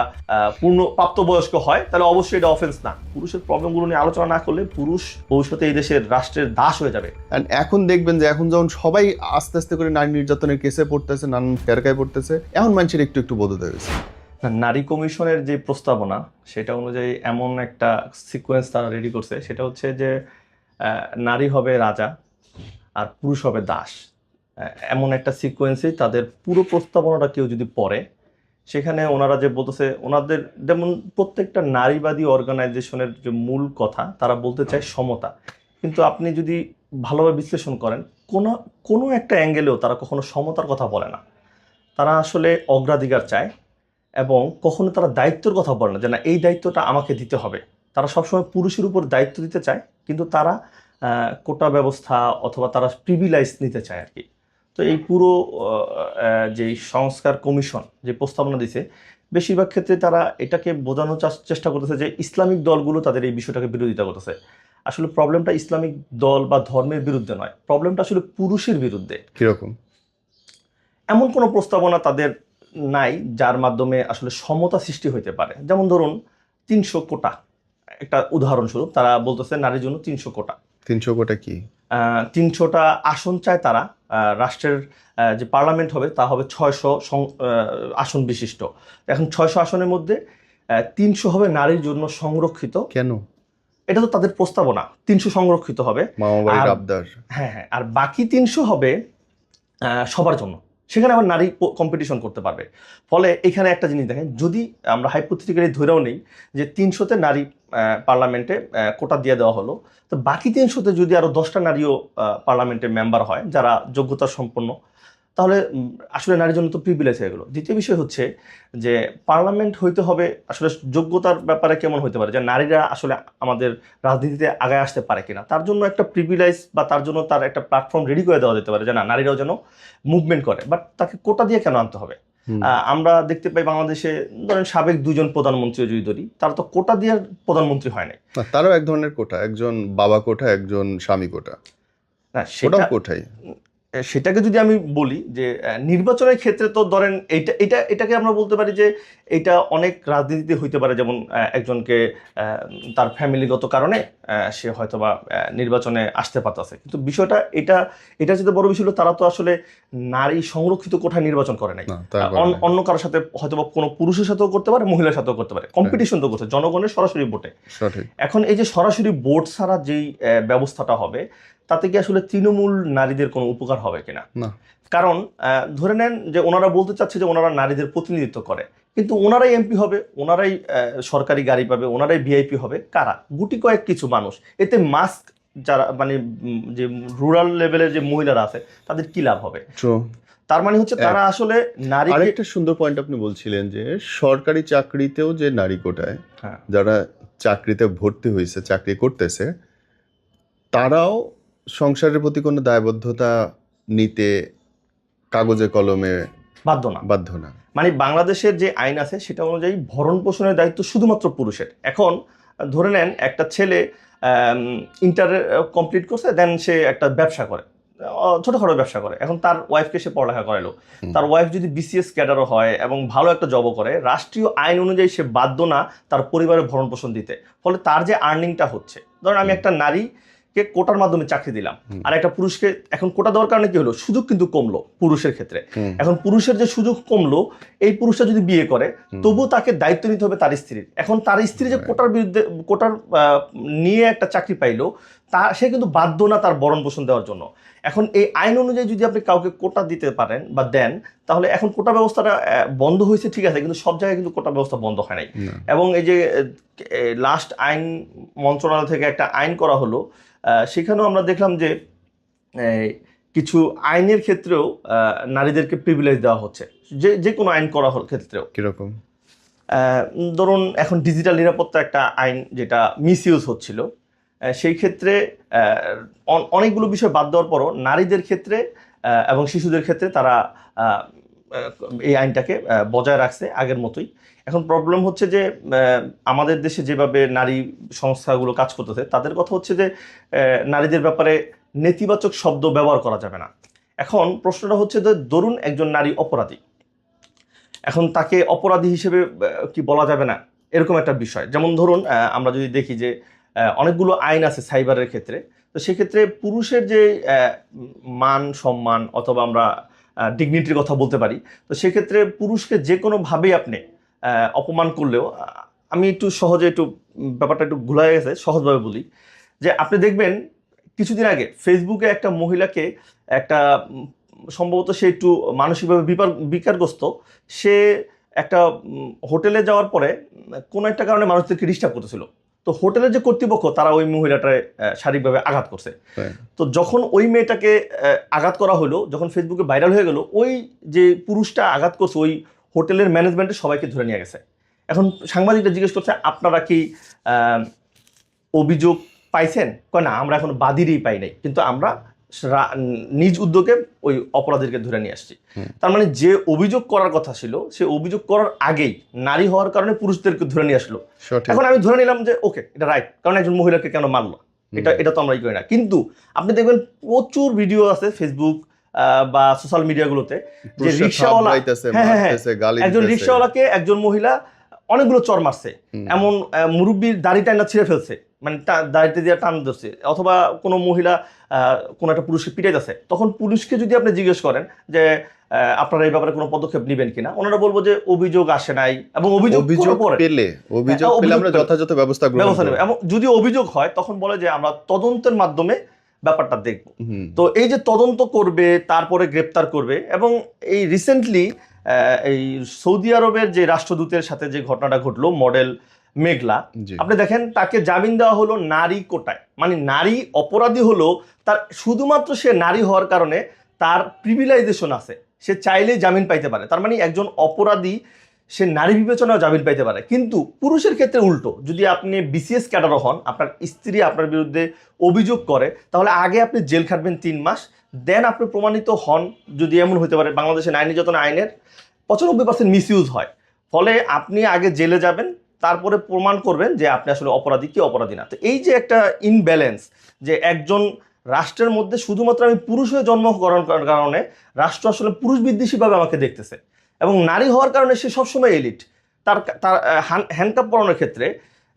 পূর্ণ প্রাপ্তবয়স্ক হয়, তাহলে অবশ্যই এটা অফেন্স না। পুরুষের প্রবলেমগুলো নিয়ে আলোচনা না করলে পুরুষ ভবিষ্যতে এই দেশের রাষ্ট্রের দাস হয়ে যাবে।
এখন দেখবেন যে এখন যখন সবাই আস্তে আস্তে করে নারী নির্যাতনের কেসে পড়তেছে, নানান ফেরকায় পড়তেছে, এখন মানুষের একটু একটু বোধোদয় হয়েছে।
নারী কমিশনের যে প্রস্তাবনা, সেটা অনুযায়ী এমন একটা সিকোয়েন্স তারা রেডি করছে, সেটা হচ্ছে যে নারী হবে রাজা আর পুরুষ হবে দাস। এমন একটা সিকোয়েন্সেই তাদের পুরো প্রস্তাবনাটা কেউ যদি পড়ে, সেখানে ওনারা যে বলতেছে, ওনাদের যেমন প্রত্যেকটা নারীবাদী অর্গানাইজেশনের যে মূল কথা, তারা বলতে চায় সমতা। কিন্তু আপনি যদি ভালোভাবে বিশ্লেষণ করেন, কোনো কোনো একটা অ্যাঙ্গেলেও তারা কখনো সমতার কথা বলে না। তারা আসলে অগ্রাধিকার চায় এবং কখনো তারা দায়িত্বের কথা বলে না, যে না এই দায়িত্বটা আমাকে দিতে হবে। তারা সবসময় পুরুষের উপর দায়িত্ব দিতে চায়, কিন্তু তারা কোটা ব্যবস্থা অথবা তারা প্রিভিলাইজ নিতে চায় আর কি। তো এই পুরো যে সংস্কার কমিশন যে প্রস্তাবনা দিছে, বেশিরভাগ ক্ষেত্রে তারা এটাকে বোঝানোর চেষ্টা করতেছে যে ইসলামিক দলগুলো তাদের এই বিষয়টাকে বিরোধিতা করতেছে। আসলে প্রবলেমটা ইসলামিক দল বা ধর্মের বিরুদ্ধে নয়, প্রবলেমটা আসলে পুরুষের বিরুদ্ধে।
কিরকম?
এমন কোনো প্রস্তাবনা তাদের নাই যার মাধ্যমে আসলে সমতা সৃষ্টি হইতে পারে। যেমন ধরুন 300 কোটা, একটা উদাহরণস্বরূপ, তারা বলতেছে নারীর জন্য 300 কোটা।
300 কোটা কি?
300টা আসন চায় তারা। রাষ্ট্রের যে পার্লামেন্ট হবে তা হবে 600 আসন বিশিষ্ট। এখন 600 আসনের মধ্যে 300 হবে নারীর জন্য সংরক্ষিত।
কেন?
এটা তো তাদের প্রস্তাবনা, 300 সংরক্ষিত হবে।
মামা বাড়ির আবদার।
হ্যাঁ হ্যাঁ, আর বাকি 300 হবে সবার জন্য। সেখানে আবার নারী কম্পিটিশন করতে পারবে। ফলে এখানে একটা জিনিস দেখেন, যদি আমরা হাইপোথেটিক্যালি ধরেও নেই যে 300তে নারী পার্লামেন্টে কোটা দিয়ে দেওয়া হলো, তো বাকি 300তে যদি আরো 10টা নারীও পার্লামেন্টে মেম্বার হয় যারা যোগ্যতা সম্পন্ন, তাহলে আসলে নারীর জন্য তো প্রিভিলেজ হয়ে গেলো। দ্বিতীয় বিষয় হচ্ছে যে পার্লামেন্ট হইতে হবে আসলে যোগ্যতার ব্যাপারে কেমন হতে পারে, যে নারীরা আসলে আমাদের রাজনীতিতে আগায় আসতে পারে কিনা, তার জন্য একটা প্রিভিলেজ বা তার জন্য তার একটা প্ল্যাটফর্ম রেডি করে দেওয়া যেতে পারে, যে না নারীরাও যেন মুভমেন্ট করে। বাট তাকে কোটা দিয়ে কেন আনতে হবে? আমরা দেখতে পাই বাংলাদেশে ধরেন সাবেক 2জন প্রধানমন্ত্রী যদি ধরি, তারা তো কোটা দিয়ে প্রধানমন্ত্রী হয় নাই।
তারও এক ধরনের কোটা, একজন বাবা কোটা, একজন স্বামী কোটা।
না সেটা
কোটাই।
সেটাকে যদি আমি বলি যে নির্বাচনের ক্ষেত্রে তো ধরেন এটাকে আমরা বলতে পারি যে এটা অনেক রাজনীতিতে হইতে পারে। যেমন একজনকে তার ফ্যামিলিগত কারণে সে হয়তোবা নির্বাচনে আসতে পারতেছে, কিন্তু বিষয়টা এটা যেটা বড় বিষয় হলো, তারা তো আসলে নারী সংরক্ষিত কোঠায় নির্বাচন করে নাই। অন্য কারোর সাথে হয়তোবা কোনো পুরুষের সাথেও করতে পারে, মহিলার সাথেও করতে পারে, কম্পিটিশন তো করছে জনগণের সরাসরি ভোটে। এখন এই যে সরাসরি ভোট ছাড়া যেই ব্যবস্থাটা হবে, তাতে কি আসলে তৃণমূল নারীদের কোনো উপকার হবে কিনা?
না।
কারণ ধরে নেন যে ওনারা বলতে চাচ্ছে যে ওনারা নারীদের প্রতিনিধিত্ব করে, কিন্তু ওনারাই এমপি হবে, ওনারাই সরকারি গাড়ি পাবে, ওনারাই ভিআইপি হবে। কারা? গুটি কয়েক কিছু মানুষ। এতে মাস্ক যারা মানে যে রুরাল লেভেলের যে মহিলারা আছে, তাদের কি লাভ হবে? তার মানে হচ্ছে তারা আসলে নারী।
আরেকটা সুন্দর পয়েন্ট আপনি বলছিলেন যে সরকারি চাকরিতেও যে নারী কোটায় যারা চাকরিতে ভর্তি হয়েছে, চাকরি করতেছে, তারাও সংসারের প্রতি কোনো দায়বদ্ধতা নিতে কাগজে কলমে
বাধ্য না। মানে বাংলাদেশের যে আইন আছে সেটা অনুযায়ী ভরণ পোষণের দায়িত্ব শুধুমাত্র পুরুষের। এখন ধরে নেন একটা ছেলে ইন্টার কমপ্লিট করছে, দেন সে একটা ব্যবসা করে, ছোটখাটো ব্যবসা করে। এখন তার ওয়াইফকে সে পড়ালেখা করাইলো, তার ওয়াইফ যদি বিসিএস ক্যাডারও হয় এবং ভালো একটা জবও করে, রাষ্ট্রীয় আইন অনুযায়ী সে বাধ্য না তার পরিবারের ভরণ পোষণ দিতে। ফলে তার যে আর্নিংটা হচ্ছে, ধরেন আমি একটা নারীকে কোটার মাধ্যমে চাকরি দিলাম, আর একটা পুরুষকে, এখন কোটা দেওয়ার কারণে কি হলো, সুযোগ কিন্তু কমলো পুরুষের ক্ষেত্রে। এখন পুরুষের যে সুযোগ কমলো, এই পুরুষটা যদি বিয়ে করে তবুও তাকে দায়িত্ব নিতে হবে তার স্ত্রীর। এখন তার স্ত্রী যে কোটার বিরুদ্ধে, কোটার নিয়ে একটা চাকরি পাইলো, সে কিন্তু বাধ্য না তার ভরণ পোষণ দেওয়ার জন্য। এখন এই আইন অনুযায়ী যদি আপনি কাউকে কোটা দিতে পারেন বা দেন, তাহলে এখন কোটা ব্যবস্থাটা বন্ধ হয়েছে ঠিক আছে, কিন্তু সব জায়গায় কিন্তু কোটা ব্যবস্থা বন্ধ হয় নাই। এবং এই যে লাস্ট আইন মন্ত্রণালয় থেকে একটা আইন করা হলো, সেখানেও আমরা দেখলাম যে কিছু আইনের ক্ষেত্রেও নারীদেরকে প্রিভিলেজ দেওয়া হচ্ছে, যে কোনো আইন করা ক্ষেত্রেও।
কিরকম?
ধরুন এখন ডিজিটাল নিরাপত্তা একটা আইন যেটা মিসইউজ হচ্ছিল, সেই ক্ষেত্রে অনেকগুলো বিষয় বাদ দেওয়ার পরও নারীদের ক্ষেত্রে এবং শিশুদের ক্ষেত্রে তারা এই আইনটাকে বজায় রাখছে আগের মতোই। এখন প্রবলেম হচ্ছে যে আমাদের দেশে যেভাবে নারী সংস্থাগুলো কাজ করতেছে, তাদের কথা হচ্ছে যে নারীদের ব্যাপারে নেতিবাচক শব্দ ব্যবহার করা যাবে না। এখন প্রশ্নটা হচ্ছে যে ধরুন একজন নারী অপরাধী, এখন তাকে অপরাধী হিসেবে কি বলা যাবে না, এরকম একটা বিষয়। যেমন ধরুন আমরা যদি দেখি যে অনেকগুলো আইন আছে সাইবারের ক্ষেত্রে, তো সেক্ষেত্রে পুরুষের যে মান সম্মান অথবা আমরা ডিগনিটির কথা বলতে পারি, তো সেক্ষেত্রে পুরুষকে যে কোনোভাবেই আপনি অপমান করলেও, আমি একটু সহজে একটু ব্যাপারটা একটু ঘুলাই গেছে, সহজভাবে বলি যে আপনি দেখবেন কিছুদিন আগে ফেসবুকে একটা মহিলাকে, একটা সম্ভবত সে একটু মানসিকভাবে বিকারগ্রস্ত, সে একটা হোটেলে যাওয়ার পরে কোনো একটা কারণে মানুষদেরকে ডিস্টার্ব করতেছিল। তো হোটেলের যে কর্তৃপক্ষ তারা ওই মহিলাটায় শারীরিকভাবে আঘাত করছে। তো যখন ওই মেয়েটাকে আঘাত করা হলো, যখন ফেসবুকে ভাইরাল হয়ে গেল, ওই যে পুরুষটা আঘাত করছে ওই হোটেলের ম্যানেজমেন্টে সবাইকে ধরে নিয়ে গেছে। এখন সাংবাদিকরা জিজ্ঞেস করছে আপনারা কি অভিযোগ পাইছেন? কয় না, আমরা এখন বাদীরই পাই নাই, কিন্তু আমরা নিজ উদ্যোগে ওই অপরাধীকে ধরে নিয়ে আসছি। তার মানে যে অভিযোগ করার কথা ছিল, সে অভিযোগ করার আগেই নারী হওয়ার কারণে পুরুষদেরকে ধরে নিয়ে আসলো। এখন আমি ধরে নিলাম যে ওকে, এটা রাইট, কারণ একজন মহিলাকে কেন মারলো, এটা তো আমরা করি না। কিন্তু আপনি দেখবেন প্রচুর ভিডিও আছে ফেসবুক বা সোশ্যাল মিডিয়াগুলোতে, যে রিক্সাওয়ালা, একজন রিক্সাওয়ালাকে একজন মহিলা অনেকগুলো চর মারছে, এমন মুরব্বীর দাড়ি টাইনা ছিঁড়ে ফেলছে, মানে দাড়িতে দিয়ে টান ধরছে, অথবা কোনো মহিলা কোনো একটা পুরুষকে পিটাইতেছে। তখন পুলিশকে যদি আপনি জিজ্ঞেস করেন যে আপনারা এই ব্যাপারে কোনো পদক্ষেপ নেবেন কিনা, ওনারা বলবো যে অভিযোগ আসে নাই, এবং অভিযোগ
পেলে আমরা যথাযথ ব্যবস্থা নেব,
এবং যদি অভিযোগ হয় তখন বলে যে আমরা তদন্তের মাধ্যমে ব্যাপারটা দেখব। তো এই যে তদন্ত করবে, তারপরে গ্রেপ্তার করবে। এবং এই রিসেন্টলি এই সৌদি আরবের যে রাষ্ট্রদূতের সাথে যে ঘটনাটা ঘটলো, মডেল মেঘলা, আপনি দেখেন তাকে জামিন দেওয়া হলো নারী কোটায়। মানে নারী অপরাধী হলো, তার শুধুমাত্র সে নারী হওয়ার কারণে তার প্রিভিলাইজেশন আছে, সে চাইলেই জামিন পাইতে পারে। তার মানে একজন অপরাধী সে নারী বিবেচনাও জামিন পাইতে পারে। কিন্তু পুরুষের ক্ষেত্রে উল্টো, যদি আপনি বিসিএস ক্যাডারও হন, আপনার স্ত্রী আপনার বিরুদ্ধে অভিযোগ করে, তাহলে আগে আপনি জেল খাটবেন 3 মাস, দেন আপনি প্রমাণিত হন। যদি এমন হতে পারে, বাংলাদেশের নারী নির্যাতন আইনের 95% মিসইউজ হয়, ফলে আপনি আগে জেলে যাবেন, তারপরে প্রমাণ করবেন যে আপনি আসলে অপরাধী কি অপরাধী না। তো এই যে একটা ইনব্যালেন্স, যে একজন রাষ্ট্রের মধ্যে শুধুমাত্র আমি পুরুষ হয়ে জন্মগ্রহণ করার কারণে রাষ্ট্র আসলে পুরুষ বিদ্বেষীভাবে আমাকে দেখতেছে, এবং নারী হওয়ার কারণে সে সবসময় এলিট। তার হ্যান্ডকাপ পরানোর ক্ষেত্রে,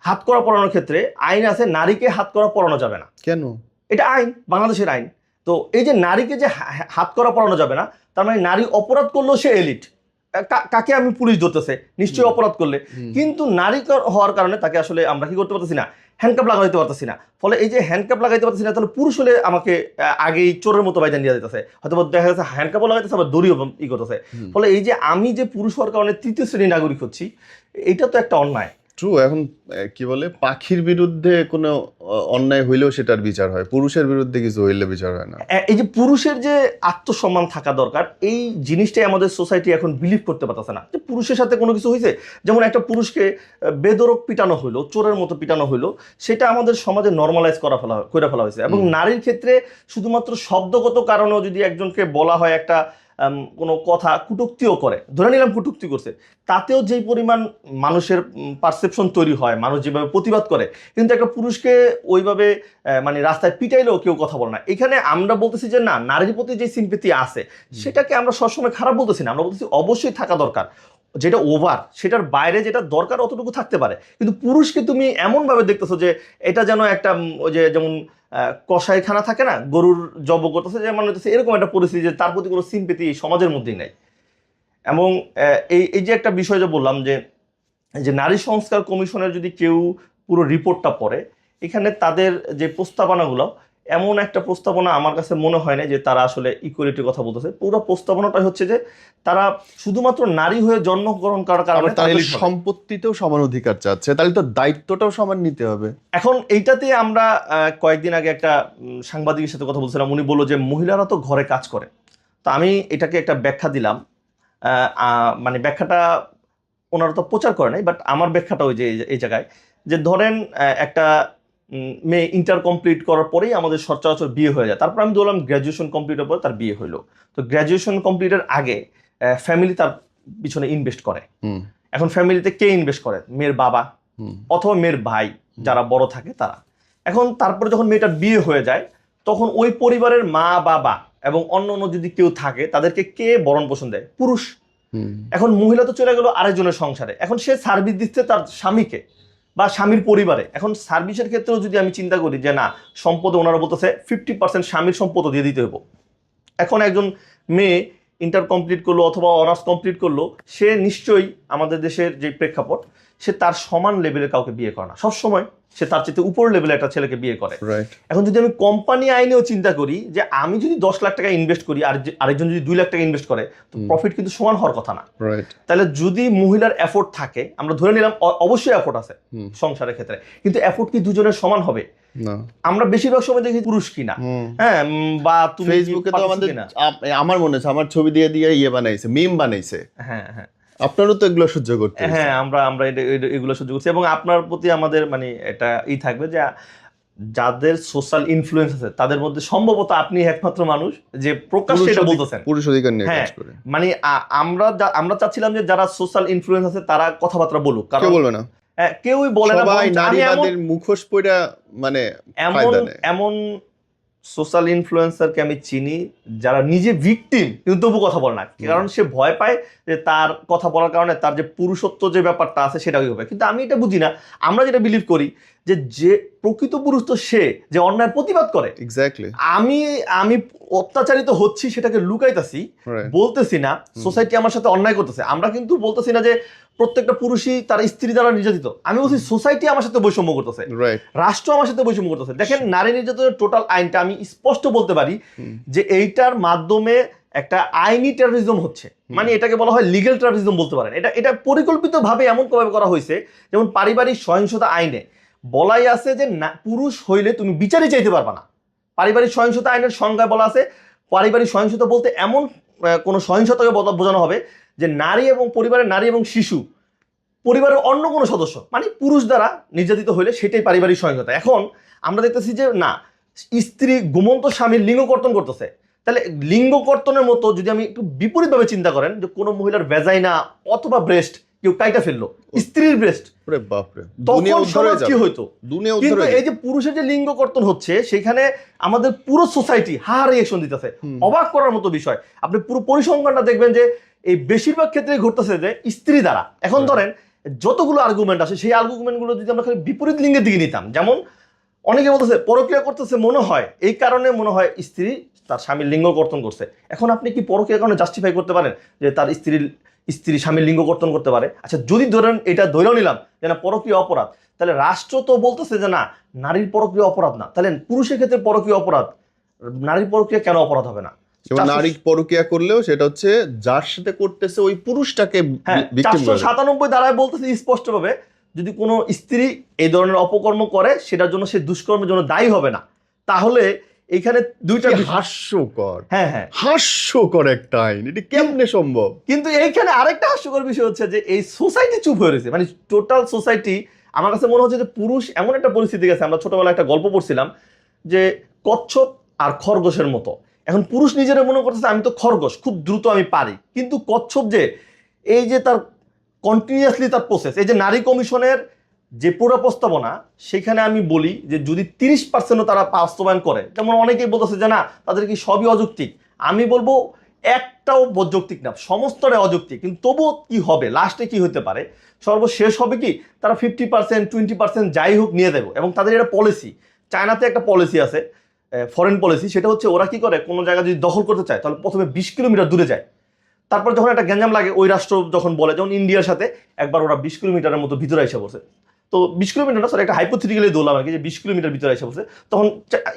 হাত করা পরানোর ক্ষেত্রে আইন আছে, নারীকে হাত করা পরানো যাবে না।
কেন?
এটা আইন, বাংলাদেশের আইন। তো এই যে নারীকে যে হাত করা পরানো যাবে না, তার মানে নারী অপরাধ করলেও সে এলিট। কাকে আমি পুলিশ ধরতেছে, নিশ্চয়ই অপরাধ করলে। কিন্তু নারী হওয়ার কারণে তাকে আসলে আমরা কি করতে পারতেছি না, হ্যান্ডকাপ লাগাইতে পারতেছি না। ফলে এই যে হ্যান্ডকাপ লাগাইতে পারতেছি না, তাহলে পুরুষ হলে আমাকে আগেই চোরের মতো বাইজান দিয়ে দিতেছে, হয়তো দেখা যাচ্ছে হ্যান্ডকাপও লাগাইতেছে, আবার দড়িও ই করতেছে। ফলে এই যে আমি যে পুরুষ হওয়ার কারণে 3য় শ্রেণীর নাগরিক হচ্ছি, এটা তো একটা অন্যায়।
ট্রু। এখন কি বলে, পাখির বিরুদ্ধে কোনো অন্যায় হইলেও সেটার বিচার হয়, পুরুষের বিরুদ্ধে কিছু হইলে বিচার হয় না।
এই যে পুরুষের যে আত্মসম্মান থাকা দরকার, এই জিনিসটাই আমাদের সোসাইটি এখন বিলিভ করতে পারতেছে না, যে পুরুষের সাথে কোনো কিছু হয়েছে। যেমন একটা পুরুষকে বেদরক পিটানো হইলো, চোরের মতো পিটানো হইলো, সেটা আমাদের সমাজে নর্মালাইজ করে ফেলা হয়েছে। এবং নারীর ক্ষেত্রে শুধুমাত্র শব্দগত কারণেও যদি একজনকে বলা হয় একটা কোনো কথা কটূক্তিও করে, ধরে নিলাম কটূক্তি করছে, তাতেও যেই পরিমাণ মানুষের পারসেপশন তৈরি হয়, মানুষ যেভাবে প্রতিবাদ করে, কিন্তু একটা পুরুষকে ওইভাবে মানে রাস্তায় পিটাইলেও কেউ কথা বলে না। এখানে আমরা বলতেছি যে না, নারীর প্রতি যে সিম্পেথি আছে সেটাকে আমরা সবসময় খারাপ বলতেছি না, আমরা বলতেছি অবশ্যই থাকা দরকার, যেটা ওভার, সেটার বাইরে যেটা দরকার অতটুকু থাকতে পারে। কিন্তু পুরুষকে তুমি এমনভাবে দেখতেছো যে এটা যেন একটা ওই যে যেমন কসাইখানা থাকে না, গরুর জব করতেছে, যে মানে হচ্ছে এরকম একটা পরিস্থিতি যে তার প্রতি কোনো সিম্পেথি সমাজের মধ্যেই নাই। এবং এই যে একটা বিষয় যে বললাম যে যে নারী সংস্কার কমিশনের যদি কেউ পুরো রিপোর্টটা পড়ে, এখানে তাদের যে প্রস্তাবনাগুলো, এমন একটা প্রস্তাবনা আমার কাছে মনে হয় না যে তারা আসলে ইকুয়ালিটির কথা বলতেছে। পুরো প্রস্তাবনাটা হচ্ছে যে তারা শুধুমাত্র নারী হয়ে জন্মগ্রহণ করার কারণে
তাহলে সম্পত্তিতেও সমান অধিকার চাচ্ছে, তাহলে তো দায়িত্বটাও সমান নিতে হবে।
এখন এইটাতে আমরা কয়েকদিন আগে একটা সাংবাদিকের সাথে কথা বলছিলাম, উনি বললো যে মহিলারা তো ঘরে কাজ করে। তো আমি এটাকে একটা ব্যাখ্যা দিলাম, মানে ব্যাখ্যাটা ওনারা তো প্রচার করে নাই, বাট আমার ব্যাখ্যাটা ওই যে এই জায়গায় যে ধরেন একটা মেয়ে ইন্টার কমপ্লিট করার পরেই আমাদের সচরাচর বিয়ে হয়ে যায়, তারপর আমি বললাম গ্র্যাজুয়েশন কমপ্লিটের পরে তার বিয়ে হইলো। তো গ্র্যাজুয়েশন কমপ্লিটের আগে ফ্যামিলি তার পিছনে ইনভেস্ট করে। এখন ফ্যামিলিতে কে ইনভেস্ট করে? মেয়ের বাবা অথবা মেয়ের ভাই যারা বড় থাকে তারা। এখন তারপরে যখন মেয়েটার বিয়ে হয়ে যায়, তখন ওই পরিবারের মা বাবা এবং অন্য অন্য যদি কেউ থাকে তাদেরকে কে ভরণ পোষণ দেয়? পুরুষ। এখন মহিলা তো চলে গেল আরেকজনের সংসারে, এখন সে সার্ভিস দিচ্ছে তার স্বামীকে বা স্বামীর পরিবারে। এখন সার্ভিসের ক্ষেত্রেও যদি আমি চিন্তা করি যে না, সম্পদ ওনারা বলতেছে 50% স্বামীর সম্পদও দিয়ে দিতে হবো। এখন একজন মেয়ে ইন্টার কমপ্লিট করলো অথবা অনার্স কমপ্লিট করলো, সে নিশ্চয়ই আমাদের দেশের যে প্রেক্ষাপট, সে তার সমান লেভেলের কাউকে বিয়ে করে না, সবসময় সে তার চেয়ে উপর লেভেলে একটা ছেলেকে বিয়ে করে। এখন যদি আমি কোম্পানি আইনেও চিন্তা করি যে আমি যদি 10 লাখ টাকা ইনভেস্ট করি আর আরেকজন যদি 2 লাখ টাকা ইনভেস্ট করে, তো প্রফিট কিন্তু সমান হওয়ার কথা না। তাহলে যদি মহিলার এফোর্ট থাকে, আমরা ধরে নিলাম অবশ্যই এফোর্ট আছে সংসারের ক্ষেত্রে, কিন্তু এফোর্ট কি দুজনের সমান হবে? আমরা বেশিরভাগ সময় দেখি পুরুষ কিনা, হ্যাঁ, বা তুমি
ফেসবুকে তো আমাদের, আমার মনে হচ্ছে আমার ছবি দিয়ে দিয়ে ইয়ে বানাইছে, মিম বানাইছে।
হ্যাঁ হ্যাঁ,
আপনারও তো এগুলো সহ্য করতে?
হ্যাঁ, আমরা এগুলো সহ্য করছি। এবং আপনার প্রতি আমাদের মানে এটা থাকবে যে যাদের সোশ্যাল ইনফ্লুয়েন্স আছে তাদের মধ্যে সম্ভবত আপনি একমাত্র মানুষ যে প্রকাশ্যে এটা বলতেছেন
পুরুষ অধিকার নিয়ে কাজ করে।
মানে আমরা চাচ্ছিলাম যে যারা সোশ্যাল ইনফ্লুয়েন্স আছে তারা কথাবার্তা বলুক, কারণ
বলবে না,
কেউই বলে না,
সবাই নারীবাদের মুখোশ পড়া, মানে
এমন সোশ্যাল ইনফ্লুয়েন্সারকে আমি চিনি যারা নিজে ভিকটিম কিন্তু তবু কথা বলে না, কারণ সে ভয় পায় যে তার কথা বলার কারণে তার যে পুরুষত্ব যে ব্যাপারটা আছে সেটাই হবে। কিন্তু আমি এটা বুঝি না, আমরা যেটা বিলিভ করি যে প্রকৃত পুরুষ তো সে যে অন্যায়ের প্রতিবাদ করে।
এক্স্যাক্টলি।
আমি অত্যাচারিত হচ্ছি সেটাকে লুকাইতেছি, বলতেছি না সোসাইটি আমার সাথে অন্যায় করতেছে। আমরা কিন্তু বলতেছি না যে প্রত্যেকটা পুরুষই তার স্ত্রী দ্বারা নির্যাতিত, আমি বলছি সোসাইটি আমার সাথে বৈষম্য করতেছে, রাষ্ট্র আমার সাথে বৈষম্য করতেছে। দেখেন, নারী নির্যাতনের টোটাল আইনটা আমি স্পষ্ট বলতে পারি যে এইটার মাধ্যমে একটা আইনি টেরোরিজম হচ্ছে, মানে এটাকে বলা হয় লিগ্যাল টেরোরিজম বলতে পারেন। এটা পরিকল্পিতভাবে এমন ভাবে করা হয়েছে, যেমন পারিবারিক সহিংসতা আইনে বলাই আছে যে পুরুষ হইলে তুমি বিচারই চাইতে পারবা না। পারিবারিক সহিংসতা আইনের সংজ্ঞায় বলা আছে পারিবারিক সহিংসতা বলতে এমন কোনো সহিংসতাকে বোঝানো হবে যে নারী এবং পরিবারের নারী এবং শিশু, পরিবারের অন্য কোনো সদস্য মানে পুরুষ দ্বারা নির্যাতিত হইলে সেটাই পারিবারিক সহিংসতা। এখন আমরা দেখতেছি যে না, স্ত্রী ঘুমন্ত স্বামীর লিঙ্গ কর্তন করতেছে। তাহলে লিঙ্গ কর্তনের মতো যদি আমি একটু বিপরীতভাবে চিন্তা করেন যে কোনো মহিলার ভ্যাজাইনা অথবা ব্রেস্ট কেউ কাইটা ফেললো, স্ত্রীর ব্রেস্ট, তখন সমাজ কি হইতো? কিন্তু এই যে পুরুষের যে লিঙ্গ কর্তন হচ্ছে সেখানে আমাদের পুরো সোসাইটি রিঅ্যাকশন দিতেছে, অবাক করার মতো বিষয়। আপনি পুরো পরিসংখ্যানটা দেখবেন যে এই বেশিরভাগ ক্ষেত্রে ঘটতেছে যে স্ত্রী দ্বারা। এখন ধরেন যতগুলো আর্গুমেন্ট আছে সেই আর্গুমেন্টগুলো যদি আমরা খালি বিপরীত লিঙ্গের দিকে নিতাম, যেমন অনেকে বলতেছে পরক্রিয়া করতেছে, মনে হয় এই কারণে মনে হয় স্ত্রী তার স্বামীর লিঙ্গ কর্তন করছে। এখন আপনি কি পরক্রিয়ার কারণে জাস্টিফাই করতে পারেন যে তার স্ত্রী স্বামীর লিঙ্গ কর্তন করতে পারে? আচ্ছা, যদি ধরেন এটা ধরেও নিলাম যে না পরক্রিয়া অপরাধ, তাহলে রাষ্ট্র তো বলতেছে যে না নারীর পরক্রিয়া অপরাধ না, তাহলে পুরুষের ক্ষেত্রে পরক্রিয়া অপরাধ, নারীর পরক্রিয়া কেন অপরাধ হবে না?
নারী পরক্রিয়া করলেও সেটা হচ্ছে যার সাথে করতেছে ওই পুরুষটাকে।
497 ধারায় বলতেছে স্পষ্টভাবে যদি কোনো স্ত্রী এই ধরনের অপকর্ম করে সেটার জন্য সে দুষ্কর্মের জন্য দায়ী হবে না। তাহলে এখানে দুইটা
হাস্যকর, হাস্যকর একটা আইন, এটা কেমনে সম্ভব?
কিন্তু এইখানে আরেকটা হাস্যকর বিষয় হচ্ছে যে এই সোসাইটি চুপ হয়ে রয়েছে, মানে টোটাল সোসাইটি। আমার কাছে মনে হচ্ছে যে পুরুষ এমন একটা পরিস্থিতি গেছে, আমরা ছোটবেলায় একটা গল্প পড়ছিলাম যে কচ্ছপ আর খরগোশের মতো এখন পুরুষ নিজেরা মনে করতেছে আমি তো খরগোশ, খুব দ্রুত আমি পারি, কিন্তু কচ্ছপ যে এই যে তার কন্টিনিউয়াসলি তার প্রসেস, এই যে নারী কমিশনের যে পুরো প্রস্তাবনা, সেখানে আমি বলি যে যদি 30% তারা বাস্তবায়ন করে, যেমন অনেকেই বলতেছে যে না তাদের কি সবই অযৌক্তিক, আমি বলবো একটাও যৌক্তিক না, সমস্তটাই অযৌক্তিক। কিন্তু তবুও কি হবে, লাস্টে কি হতে পারে, সর্বশেষ হবে কি তারা 50% 20% যাই হোক নিয়ে দেবে। এবং তাদের এটা পলিসি, চায়নাতে একটা পলিসি আছে, ফরেন পলিসি, সেটা হচ্ছে ওরা কি করে, কোনো জায়গা যদি দখল করতে চায় তাহলে প্রথমে 20 কিলোমিটার দূরে যায়, তারপর যখন একটা গ্যাঞ্জাম লাগে ওই রাষ্ট্র যখন বলে, যেমন ইন্ডিয়ার সাথে একবার ওরা 20 কিলোমিটারের মতো ভিতরে এসে পড়ছে, তো 20 কিলোমিটার না, সরি একটা হাইপোথেটিক্যালি দৌলাম আর কি, যে 20 কিলোমিটার ভিতরে এসে পড়ছে, তখন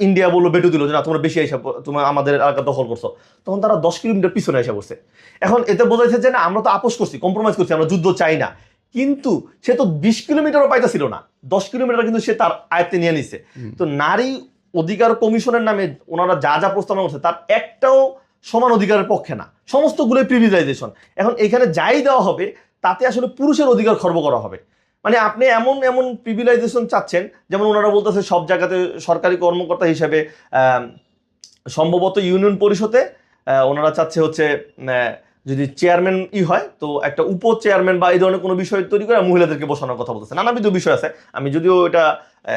ইন্ডিয়া বললো, বেটু দিল যে না তোমরা বেশি এসে, তোমরা আমাদের এলাকা দখল করছো, তখন তারা 10 কিলোমিটার পিছনে এসে পড়ছে। এখন এতে বোঝাইছে যে না আমরা তো আপোষ করছি, কম্প্রোমাইজ করছি, আমরা যুদ্ধ চাই না, কিন্তু সে তো 20 কিলোমিটারও পাইতেছিল না, 10 কিলোমিটার কিন্তু সে তার আয়ত্তে নিয়ে নিছে। তো নারী অধিকার কমিশনের নামে ওনারা যা যা প্রস্তাবনা করছে তার একটাও সমান অধিকারের পক্ষে না, সমস্তগুলোই প্রিভিলাইজেশন। এখন এখানে যাই দেওয়া হবে তাতে আসলে পুরুষের অধিকার খর্ব করা হবে। মানে আপনি এমন এমন প্রিভিলাইজেশন চাচ্ছেন, যেমন ওনারা বলতেছে সব জায়গাতে সরকারি কর্মকর্তা হিসেবে সম্ভবত ইউনিয়ন পরিষদে ওনারা চাচ্ছে হচ্ছে যদি চেয়ারম্যান হয় তো একটা উপ চেয়ারম্যান বা এই ধরনের কোনো বিষয় তৈরি করে মহিলাদেরকে বসানোর কথা বলতেছে, নানাবিধ বিষয় আছে, আমি যদিও এটা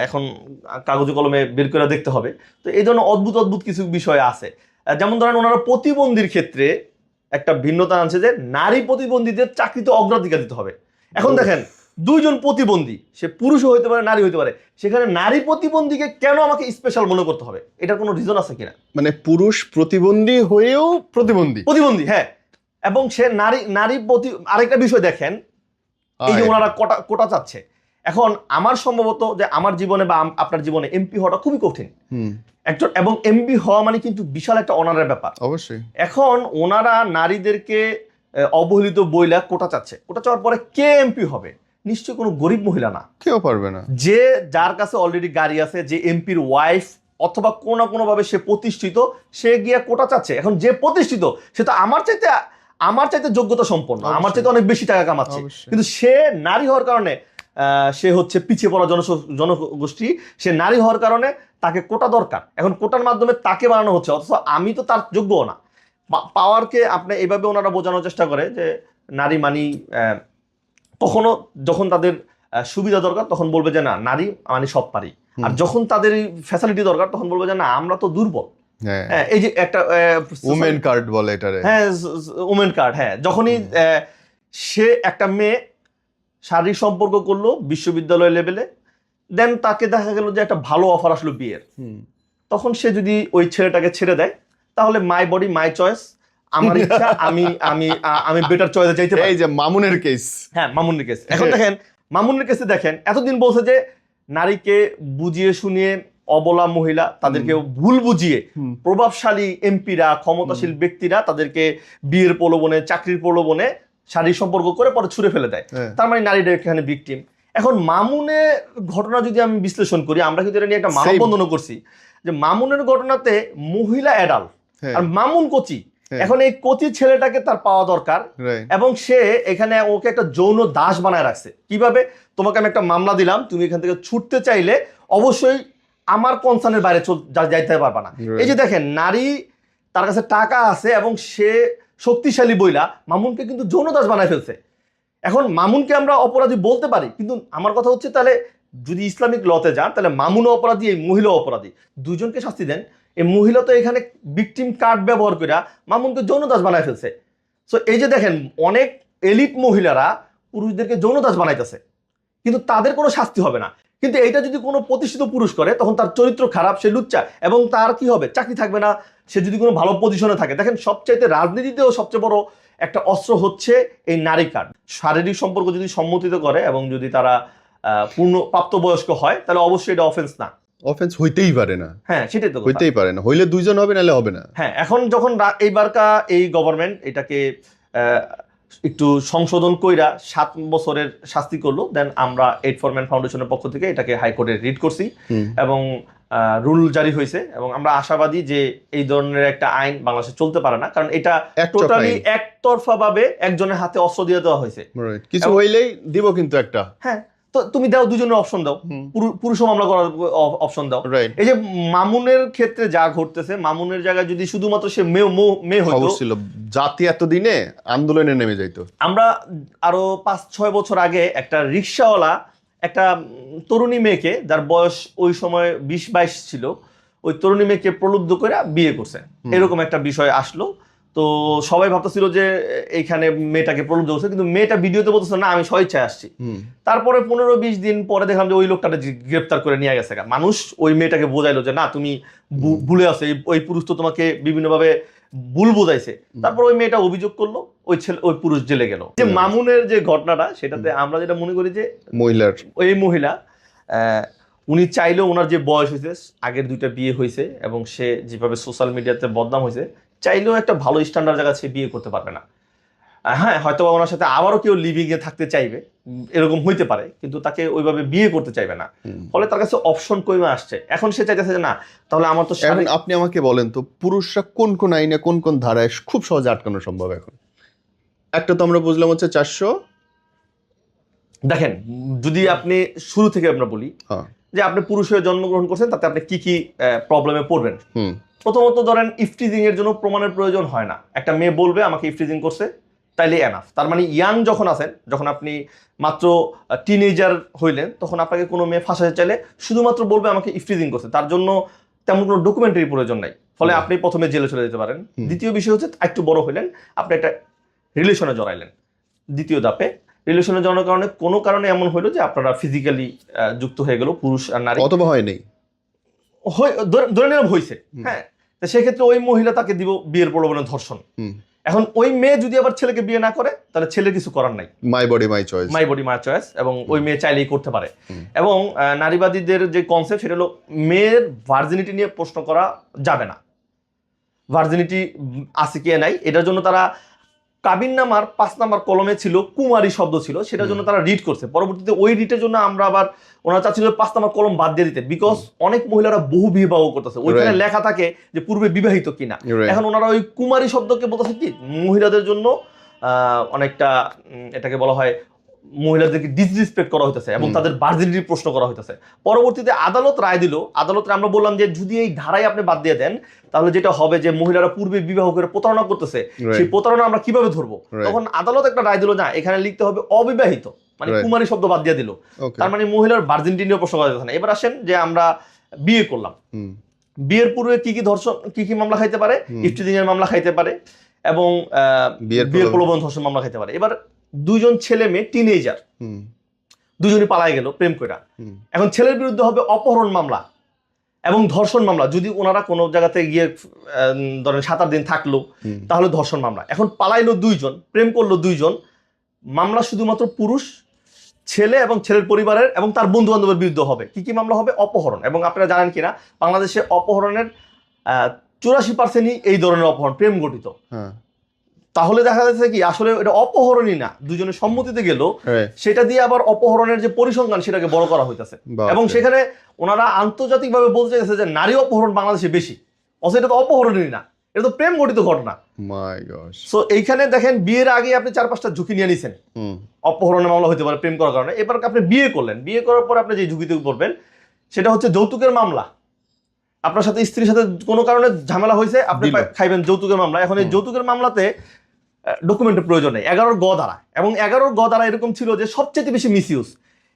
এখন কাগজে কলমে বের করে দেখতে হবে। তো এই ধরনের অদ্ভুত অদ্ভুত কিছু বিষয় আছে, যেমন ধরেন ওনারা প্রতিবন্ধীর ক্ষেত্রে একটা ভিন্নতা আনছে যে নারী প্রতিবন্ধীদের চাকরিতে অগ্রাধিকার দিতে হবে। এখন দেখেন দুইজন প্রতিবন্ধী, সে পুরুষও হইতে পারে নারী হইতে পারে, সেখানে নারী প্রতিবন্ধীকে কেন আমাকে স্পেশাল মনে করতে হবে, এটার কোনো রিজন আছে কিনা?
মানে পুরুষ প্রতিবন্ধী হয়েও প্রতিবন্ধী,
হ্যাঁ, এবং সে নারী আরেকটা বিষয় দেখেন, এই যে ওনারা কোটা চাচ্ছে, এখন আমার সম্ভবত যে আমার জীবনে বা আপনার জীবনে এমপি হওয়াটা খুবই কঠিন একজন, এবং এমপি হওয়া মানে কিন্তু বিশাল একটা অনারের ব্যাপার।
অবশ্যই।
এখন ওনারা নারীদেরকে অবহেলিত বইলা কোটা চাচ্ছে, কোটা চাওয়ার পরে কে এমপি হবে? নিশ্চয়ই কোনো গরিব মহিলা না,
কেউ পারবে না,
যে যার কাছে অলরেডি গাড়ি আছে, যে এমপির ওয়াইফ অথবা কোনো না কোনো ভাবে সে প্রতিষ্ঠিত, সে গিয়া কোটা চাচ্ছে। এখন যে প্রতিষ্ঠিত সে তো আমার চাইতে যোগ্যতা সম্পন্ন, আমার চাইতে অনেক বেশি টাকা কামাচ্ছে, কিন্তু সে নারী হওয়ার কারণে সে হচ্ছে পিছিয়ে পড়া জনগোষ্ঠী, সে নারী হওয়ার কারণে তাকে কোটা দরকার। এখন কোটার মাধ্যমে তাকে বানানো হচ্ছে, অথচ আমি তো তার যোগ্য না। পাওয়ারকে আপনি এইভাবে ওনারা বোঝানোর চেষ্টা করে যে নারী মানি, কখনো যখন তাদের সুবিধা দরকার তখন বলবে যে না নারী মানে সব পারি, আর যখন তাদের ফ্যাসিলিটি দরকার তখন বলবে যে না আমরা তো দুর্বল। হ্যাঁ, এই যে একটা
ওমেন কার্ড বলে এটারে,
হ্যাঁ ওমেন কার্ড, হ্যাঁ, যখনই সে একটা মেয়ে শারীরিক সম্পর্ক করলো বিশ্ববিদ্যালয় লেভেলে, দেন তাকে দেখা গেল যে একটা ভালো অফার আসলো বিয়ের, তখন সে যদি ওই ছেলেটাকে ছেড়ে দেয় তাহলে মাই বডি মাই চয়েস, আমার ইচ্ছা, আমি বেটার চয়েসে চাইতে পারি।
এই যে মামুনের কেস,
হ্যাঁ মামুনের কেস, এখন দেখেন মামুনের কেসে দেখেন এতদিন বলছে যে নারীকে বুঝিয়ে শুনিয়ে অবলা মহিলা তাদেরকে ভুল বুঝিয়ে প্রভাবশালী এমপিরা, ক্ষমতাশীল ব্যক্তিরা তাদেরকে বিয়ের প্রলোভনে, চাকরির প্রলোভনে শারীরিক সম্পর্ক করে পরে ছুঁড়ে ফেলে দেয়, তার মানে নারীরা এখানে ভিকটিম। এখন মামুনের ঘটনা যদি আমি বিশ্লেষণ করি, আমরা কিন্তু এটা নিয়ে একটা মানববন্ধন করছি যে মামুনের ঘটনাতে মহিলা অ্যাডাল্ট আর মামুন কোচি, এখন এই কোচি ছেলেটাকে তার পাওয়া দরকার, এবং সে এখানে ওকে একটা যৌন দাস বানায় রাখছে। কিভাবে? তোমাকে আমি একটা মামলা দিলাম, তুমি এখান থেকে ছুটতে চাইলে অবশ্যই আমার কনসার্নের বাইরে যাইতে পারবা না। এই যে দেখেন নারী, তার কাছে টাকা আছে এবং সে শক্তিশালী বইলা মামুনকে কিন্তু যৌন দাস বানায় ফেলছে। এখন মামুনকে আমরা অপরাধী বলতে পারি, কিন্তু আমার কথা হচ্ছে তাহলে যদি ইসলামিক লতে যান তাহলে মামুনও অপরাধী, এই মহিলাও অপরাধী, দুজনকে শাস্তি দেন। এই মহিলা তো এখানে ভিকটিম কার্ড ব্যবহার করে মামুনকে যৌন দাস বানায় ফেলছে। সো এই যে দেখেন অনেক এলিট মহিলারা পুরুষদেরকে যৌন দাস বানাইতেছে, কিন্তু তাদের কোনো শাস্তি হবে না। কিন্তু এইটা যদি কোনো প্রতিষ্ঠিত পুরুষ করে তখন তার চরিত্র খারাপ, সে লুচ্চা, এবং তার কি হবে, চাকরি থাকবে না। সে যদি কোনো ভালো পজিশনে থাকে, দেখেন সবচাইতে রাজনীতিতেও সবচেয়ে বড় একটা অস্ত্র হচ্ছে এই নারী কার্ড। শারীরিক সম্পর্ক যদি সম্মতিত করে এবং যদি তারা পূর্ণ প্রাপ্তবয়স্ক হয় তাহলে অবশ্যই এটা অফেন্স না,
অফেন্স হইতেই পারে না।
হ্যাঁ সেটাই তো,
হইতেই পারে না, হইলে দুইজন হবে নাহলে হবে না।
হ্যাঁ, এখন যখন এইবারকা এই গভর্নমেন্ট এটাকে একটু সংশোধন কইরা 7 বছরের শাস্তি করলো, দেন আমরা এইড ফর ম্যান ফাউন্ডেশনের পক্ষ থেকে এটাকে হাইকোর্টে রিট করছি এবং রুল জারি হয়েছে, এবং আমরা আশাবাদী যে এই ধরনের একটা আইন বাংলাদেশে চলতে পারে না, কারণ এটা টোটালি একতরফা ভাবে একজনের হাতে অস্ত্র দিয়ে দেওয়া হয়েছে।
কিছু হইলেই দিব কিন্তু একটা,
হ্যাঁ তো তুমি দাও, দুজনের অপশন দাও, পুরুষও মামলা করার অপশন দাও।
রাইট।
এই যে মামুনের ক্ষেত্রে যা ঘটতেছে, মামুনের জায়গায় যদি শুধুমাত্র সে মেয়ে হতো,
ছিল জাতি এতদিনে আন্দোলনে নেমে যাইতো।
আমরা আরো 5-6 বছর আগে একটা রিক্সাওয়ালা একটা তরুণী মেয়েকে, যার বয়স ওই সময় 20-22 ছিল, ওই তরুণী মেয়েকে প্রলুব্ধ করে বিয়ে করছে, এরকম একটা বিষয় আসলো। তো সবাই ভাবতেছিল যে এইখানে মেয়েটাকে প্রলুব্ধ করছে, কিন্তু মেয়েটা ভিডিওতে বলতেছে না আমি স্বেচ্ছায় আসছি। তারপরে 15-20 দিন পরে দেখলাম যে ওই লোকটাকে গ্রেপ্তার করে নিয়ে গেছে। মানুষ ওই মেয়েটাকে বোঝাইলো যে না তুমি ভুলে আছো, ওই পুরুষ তো তোমাকে বিভিন্নভাবে ভুল বোঝাইছে। তারপর ওই মেয়েটা অভিযোগ করলো, ওই পুরুষ জেলে গেল। যে মামুনের যে ঘটনাটা, সেটাতে আমরা যেটা মনে করি যে ওই মহিলা উনি চাইলেও, ওনার যে বয়স হয়েছে, আগের 2টা বিয়ে হয়েছে এবং সে যেভাবে সোশ্যাল মিডিয়াতে বদনাম হয়েছে, চাইলেও একটা ভালো স্ট্যান্ডার্ড জায়গা সে বিয়ে করতে পারবে না। হ্যাঁ, হয়তো ওনার সাথে আবারও কেউ লিভিং এ থাকতে চাইবে, এরকম হইতে পারে, কিন্তু তাকে ওইভাবে বিয়ে করতে চাইবে না। ফলে তার কাছে অপশন কমে আসছে। এখন সে চাইতেছে যে না, তাহলে আমার তো।
এখন আপনি আমাকে বলেন তো, পুরুষরা কোন কোন আইনে কোন কোন ধারায় খুব সহজে আটকানো সম্ভব? এখন একটা তো আমরা বুঝলাম হচ্ছে 400।
দেখেন, যদি আপনি শুরু থেকে আমরা বলি যে আপনি পুরুষ হয়ে জন্মগ্রহণ করছেন, তাতে আপনি কি কি প্রবলেমে পড়বেন। প্রথমত ধরেন, ইফটিজিং এর জন্য প্রমাণের প্রয়োজন হয় না। একটা মেয়ে বলবে আমাকে ইফটিজিং করছে, তাইলে এনাফ। তার মানে ইয়াং যখন আছেন, যখন আপনি মাত্র টিনেজার হইলেন, তখন আপনাকে কোনো মেয়ে ফাঁসাতে চাইলে শুধুমাত্র বলবে আমাকে ইফটিজিং করছে, তার জন্য তেমন কোনো ডকুমেন্টারি প্রয়োজন নাই। ফলে আপনি প্রথমে জেলে চলে যেতে পারেন। দ্বিতীয় বিষয় হচ্ছে, একটু বড় হইলেন, আপনি একটা রিলেশনে জড়াইলেন। দ্বিতীয় ধাপে রিলেশনে জড়ানোর কারণে কোনো কারণে এমন হইলো যে আপনারা ফিজিক্যালি যুক্ত হয়ে গেল, পুরুষ আর নারী,
অথবা হয় নাই,
ধরে নিলাম হয়েছে। হ্যাঁ, তো সেক্ষেত্রে ওই মহিলা তাকে দিব বিয়ের প্রলোভনে ধর্ষণ। এখন ওই মেয়ে যদি আবার ছেলেকে বিয়ে না করে, তাহলে ছেলের কিছু করার নাই। মাই বডি মাই চয়েস, এবং ওই মেয়ে চাইলেই করতে পারে। এবং নারীবাদীদের যে কনসেপ্ট, সেটা হলো মেয়ের ভার্জিনিটি নিয়ে প্রশ্ন করা যাবে না। ভার্জিনিটি আছে কি নাই, এটার জন্য তারা কাবিননামার 5 নাম্বার কলমে ছিল কুমারী শব্দ ছিল, সেটার জন্য তারা রিড করছে। পরবর্তীতে ওই রিটের জন্য আমরা আবার ওনারা চাচ্ছিল 5 নাম্বার কলম বাদ দিয়ে দিতে, বিকজ অনেক মহিলারা বহু বিবাহ করতেছে, ওইখানে লেখা থাকে যে পূর্বে বিবাহিত কিনা। এখন ওনারা ওই কুমারী শব্দকে বলতেছে কি মহিলাদের জন্য অনেকটা, এটাকে বলা হয় মহিলাদেরকে ডিসরেসপেক্ট করা হইতেছে এবং তাদের ভার্জিনিটি প্রশ্ন করা হইতেছে। পরবর্তীতে আদালত রায় দিল। আদালতে আমরা বললাম যে যদি এই ধারায় আপনি বাদ দিয়ে দেন, তাহলে যেটা হবে যে মহিলারা পূর্বে বিবাহ করে প্রতারণা করতেছে, সেই প্রতারণা আমরা কিভাবে ধরবো? তখন আদালত একটা রায় দিল, না এখানে লিখতে হবে অবিবাহিত, মানে কুমারী শব্দ বাদ দিয়ে দিল। তার মানে মহিলার ভার্জিনিটি নিয়ে প্রশ্ন করা যাচ্ছে না। এবার আসেন যে আমরা বিয়ে করলাম, বিয়ের পূর্বে কি কি ধর্ষণ, কি কি মামলা খাইতে পারে? ইফটিজিং এর মামলা খাইতে পারে এবং বিয়ের প্রলোভন ধর্ষণ মামলা খাইতে পারে। এবার 2জন ছেলে মেয়ে টিনেজার, দুজনই পালায় গেল প্রেম কইরা। এখন ছেলের বিরুদ্ধে হবে অপহরণ মামলা এবং ধর্ষণ মামলা। যদি ওনারা কোনো জায়গাতে গিয়ে ধরেন 7-8 দিন থাকলো, তাহলে ধর্ষণ মামলা। এখন পালাইলো 2জন, প্রেম করলো 2জন, মামলা শুধুমাত্র পুরুষ, ছেলে এবং ছেলের পরিবারের এবং তার বন্ধু বান্ধবের বিরুদ্ধে হবে। কি কি মামলা হবে? অপহরণ। এবং আপনারা জানেন কিনা, বাংলাদেশে অপহরণের 84%ই এই ধরনের অপহরণ প্রেম গঠিত। তাহলে দেখা যাচ্ছে কি আসলে এটা অপহরণই না, দুজনের সম্মতিতে গেল, সেটা দিয়ে আবার অপহরণের যে পরিসংখ্যান সেটাকে বড় করা হইতেছে। এবং সেখানে ওনারা আন্তর্জাতিকভাবে বলতে চাইছে যে নারী অপহরণ বাংলাদেশে বেশি, অথচ এটা তো অপহরণই না, এটা তো প্রেম গঠিত ঘটনা। সো এইখানে দেখেন, বিয়ের আগে আপনি 4-5টা ঝুঁকি নিয়ে নিছেন, অপহরণের মামলা হতে পারে প্রেম করার কারণে। এবার আপনি বিয়ে করলেন, বিয়ে করার পর আপনি যে ঝুঁকিতে পড়বেন সেটা হচ্ছে যৌতুকের মামলা। আপনার সাথে স্ত্রীর সাথে কোনো কারণে ঝামেলা হয়েছে, আপনি খাইবেন যৌতুকের মামলা। এখন এই যৌতুকের মামলাতে ডকুমেন্টের প্রয়োজন নেই, 11 গ ধারা, এবং 11 গ ধারা এরকম ছিল যে সবচেয়ে বেশি মিসইউজ।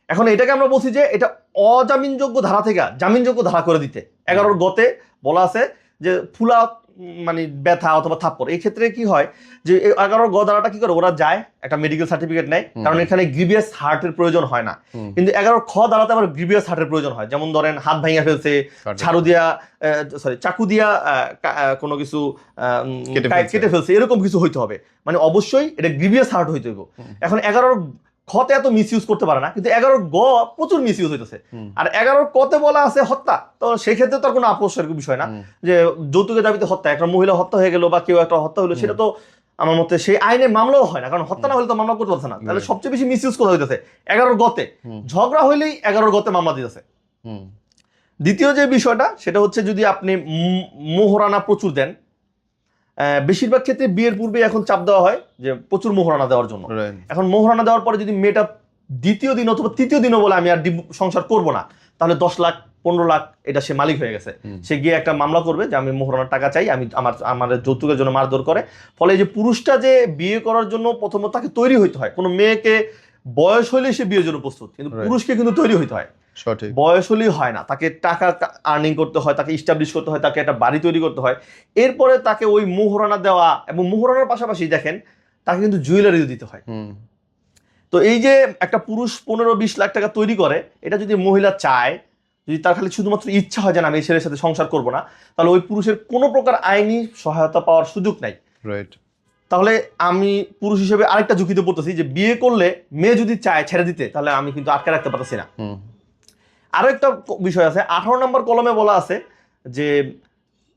এখন এটাকে আমরা বলছি যে এটা অজামিনযোগ্য ধারা থেকে জামিনযোগ্য ধারা করে দিতে। 11 গতে বলা আছে যে ফুলা মানে ব্যথা অথবা থাপ্পড়। এই ক্ষেত্রে কি হয় যে 11 গ ধারাটা কি করে, ওরা যায় একটা মেডিকেল সার্টিফিকেট নেয়, কারণ এখানে গ্রিভিয়াস হার্টের প্রয়োজন হয় না। কিন্তু 11 খ ধারাতে আবার গ্রিভিয়াস হার্টের প্রয়োজন হয়। যেমন ধরেন হাত ভাঙিয়া ফেলছে, চাকু দিয়া কোনো কিছু কেটে ফেলছে, এরকম কিছু হইতে হবে, মানে অবশ্যই এটা গ্রিভিয়াস হার্ট হইতে হবে। এখন 11 খতে এত মিসইউজ করতে পারে না, কিন্তু 11 গ প্রচুর মিসইউজ হইতেছে। আর 11 কতে বলা আছে হত্যা, তো সেক্ষেত্রে তো আর কোনো আপোষের বিষয় না যে যৌতুকের দাবিতে হত্যা, একটা মহিলা হত্যা হয়ে গেল বা কেউ একটা হত্যা হলো, সেটা তো আমার মতে সেই আইনে মামলাও হয় না, কারণ হত্যা না হলে তো মামলা করতে পারছে না। তাহলে সবচেয়ে বেশি মিসইউজ করা হইতেছে 11 গতে, ঝগড়া হইলেই 11 গতে মামলা দিতেছে। দ্বিতীয় যে বিষয়টা সেটা হচ্ছে যদি আপনি মোহরানা প্রচুর দেন, বেশিরভাগ ক্ষেত্রে বিয়ের পূর্বে এখন চাপ দেওয়া হয় যে প্রচুর মোহরানা দেওয়ার জন্য। এখন মোহরানা দেওয়ার পরে যদি মেয়েটা দ্বিতীয় দিন অথবা তৃতীয় দিনও বলে আমি আর সংসার করব না, তাহলে 10 লাখ 15 লাখ এটা সে মালিক হয়ে গেছে। সে গিয়ে একটা মামলা করবে যে আমি মোহরানার টাকা চাই, আমি আমার যৌতুকের জন্য মারধর করে। ফলে এই যে পুরুষটা যে বিয়ে করার জন্য প্রথমত তাকে তৈরি হইতে হয়, কোনো মেয়েকে বয়স হলে সে বিয়ের জন্য প্রস্তুত, কিন্তু পুরুষকে কিন্তু তৈরি হইতে হয়,
সঠিক
বয়স হলেই হয় না, তাকে টাকা আর্নিং করতে হয়, তাকে ইস্টাবলিশ করতে হয়, তাকে একটা বাড়ি তৈরি করতে হয়, এরপরে তাকে ওই মোহরানা দেওয়া, এবং মোহরানার পাশাপাশি দেখেন তাকে কিন্তু জুয়েলারিও দিতে হয়। তো এই যে একটা পুরুষ 15-20 লাখ টাকা তৈরি করে, এটা যদি মহিলা চায়, যদি তার খালি শুধুমাত্র ইচ্ছা হয় যে আমি এই ছেলের সাথে সংসার করব না, তাহলে ওই পুরুষের কোনো প্রকার আইনি সহায়তা পাওয়ার সুযোগ নাই।
রাইট।
তাহলে আমি পুরুষ হিসেবে আরেকটা ঝুঁকিতে পড়তেছি যে বিয়ে করলে মেয়ে যদি চায় ছেড়ে দিতে, তাহলে আমি কিন্তু আটকে রাখতে পারতেছি না। আরো একটা বিষয় আছে, 18 নম্বর কলমে বলা আছে যে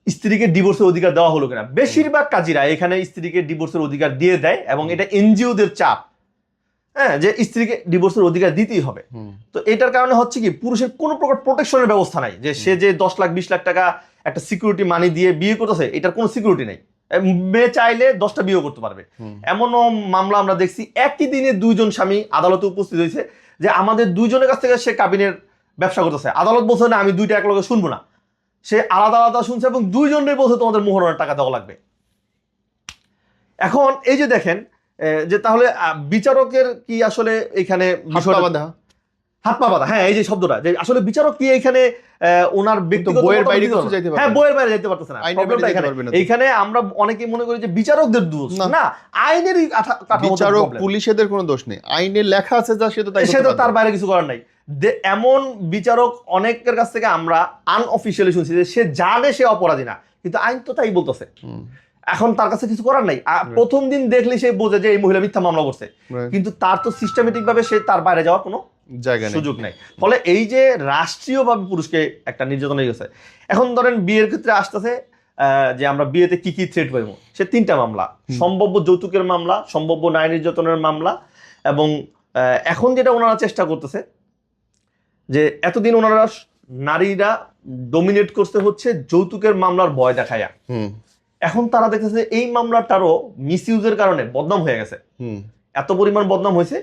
স্ত্রীকে ডিভোর্সের অধিকার দেওয়া হলো কিনা। বেশিরভাগ কাজীরা এখানে স্ত্রীকে ডিভোর্সের অধিকার দিয়ে দেয়, এবং এটা এনজিওদের চাপ, হ্যাঁ, যে স্ত্রীকে ডিভোর্সের অধিকার দিতেই হবে। তো এটার কারণে হচ্ছে কি, পুরুষের কোনো প্রকার প্রোটেকশনের ব্যবস্থা নাই, যে সে যে 10 লাখ 20 লাখ টাকা একটা সিকিউরিটি মানি দিয়ে বিয়ে করতেছে, এটার কোনো সিকিউরিটি নেই। মেয়ে চাইলে 10টা বিয়ে করতে পারবে। এমনও মামলা আমরা দেখছি, একই দিনে 2 জন স্বামী আদালতে উপস্থিত হয়েছে যে আমাদের 2 জনের কাছ থেকে সে কাবিনের ব্যবসা করতেছে। আদালত বলছে না আমি 2টা একলগে শুনবো না, সে আলাদা আলাদা শুনছে, এবং 2 জনেই বলছে তোমাদের মোহরানার টাকা দেওয়া লাগবে। এখন এই যে দেখেন যে তাহলে বিচারকের কি আসলে এখানে হাত পা বাঁধা, হ্যাঁ, এই যে শব্দটা, যে আসলে বিচারক কি এখানে ওনার ব্যক্তিগত বইয়ের বাইরে যাইতে পারতেছে, হ্যাঁ, বইয়ের বাইরে যাইতে পারতেছে না। প্রবলেমটা এখানে আমরা অনেকেই মনে করি যে বিচারকদের দোষ না, আইনেরই
বিচারক পুলিশের কোনো দোষ নেই, আইনে লেখা আছে যা সে তো
তার বাইরে কিছু করার নাই। এমন বিচারক অনেকের কাছ থেকে আমরা আনঅফিশিয়ালি শুনছি যে সে জানে সে অপরাধী না, কিন্তু আইন তো তাই বলতেছে, এখন তার কাছে কিছু করার নাই। প্রথম দিন দেখলে সে বোঝে যে এই মহিলা মিথ্যা মামলা করছে, কিন্তু তার তো সিস্টেমেটিক ভাবে সে তার বাইরে যাওয়ার কোনো সুযোগ নাই। ফলে এই যে রাষ্ট্রীয়ভাবে পুরুষকে একটা নির্যাতন হয়ে গেছে। এখন ধরেন বিয়ের ক্ষেত্রে আসতেছে যে আমরা বিয়েতে কি কি থ্রেট পাইব, সে 3টা মামলা, সম্ভাব্য যৌতুকের মামলা, সম্ভাব্য নারী নির্যাতনের মামলা, এবং এখন যেটা ওনারা চেষ্টা করতেছে যে এতদিন ওনারা নারীরা ডমিনেট করতে হচ্ছে যৌতুকের মামলার ভয় দেখায়া, এখন তারা দেখতেছে এই মামলাটারও মিসইউজের কারণে বদনাম হয়ে গেছে। এত পরিমাণ বদনাম হয়েছে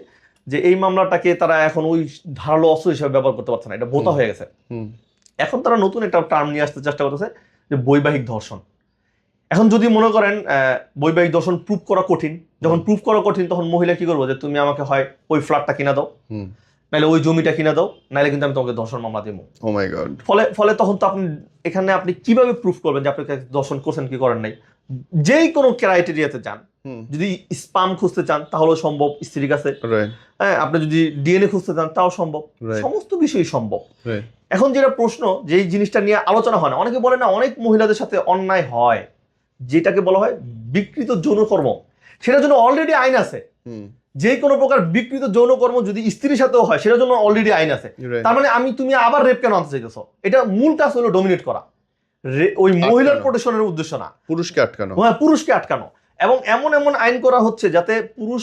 যে এই মামলাটাকে তারা এখন ওই ধারালো অস্ত্র হিসেবে ব্যবহার করতে পারছে না, এটা বোতা হয়ে গেছে। এখন তারা নতুন একটা টার্ম নিয়ে আসতে চেষ্টা করতেছে যে বৈবাহিক ধর্ষণ। এখন যদি মনে করেন বৈবাহিক ধর্ষণ প্রুফ করা কঠিন, যখন প্রুফ করা কঠিন তখন মহিলা কি করবো, যে তুমি আমাকে হয় ওই ফ্ল্যাটটা কিনা দাও, নাহলে ওই জমিটা কিনা দাও, নাহলে কিন্তু আমি তোমাকে ধর্ষণ মামলা দেবো।
ও মাই গড।
ফলে তখন তো আপনি কিভাবে প্রুফ করবেন যে আপনি দর্শন করছেন কি করেন নাই? যেই কোনো ক্রাইটেরিয়াতে যান, যদি স্পাম খুঁজতে চান তাহলেও সম্ভব স্ত্রীর কাছে, হ্যাঁ, আপনি যদি ডিএনএ খুঁজতে চান তাও সম্ভব, সমস্ত বিষয়ই সম্ভব। এখন যেটা প্রশ্ন, যেই জিনিসটা নিয়ে আলোচনা হয় না, অনেকে বলে না অনেক মহিলাদের সাথে অন্যায় হয়, যেটাকে বলা হয় বিকৃত যৌনকর্ম, সেটার জন্য অলরেডি আইন আছে। যে কোনো প্রকার বিকৃত যৌনকর্ম যদি স্ত্রীর সাথেও হয় সেটার জন্য অলরেডি আইন আছে। তার মানে তুমি আবার রেপ কেন আনতে চাইতেছো? এটা মূল কাজ হলো ডমিনেট করা, ওই মহিলার প্রোটেকশনের উদ্দেশ্য না,
পুরুষকে আটকানো।
হ্যাঁ, পুরুষকে আটকানো। এবং এমন এমন আইন করা হচ্ছে যাতে পুরুষ,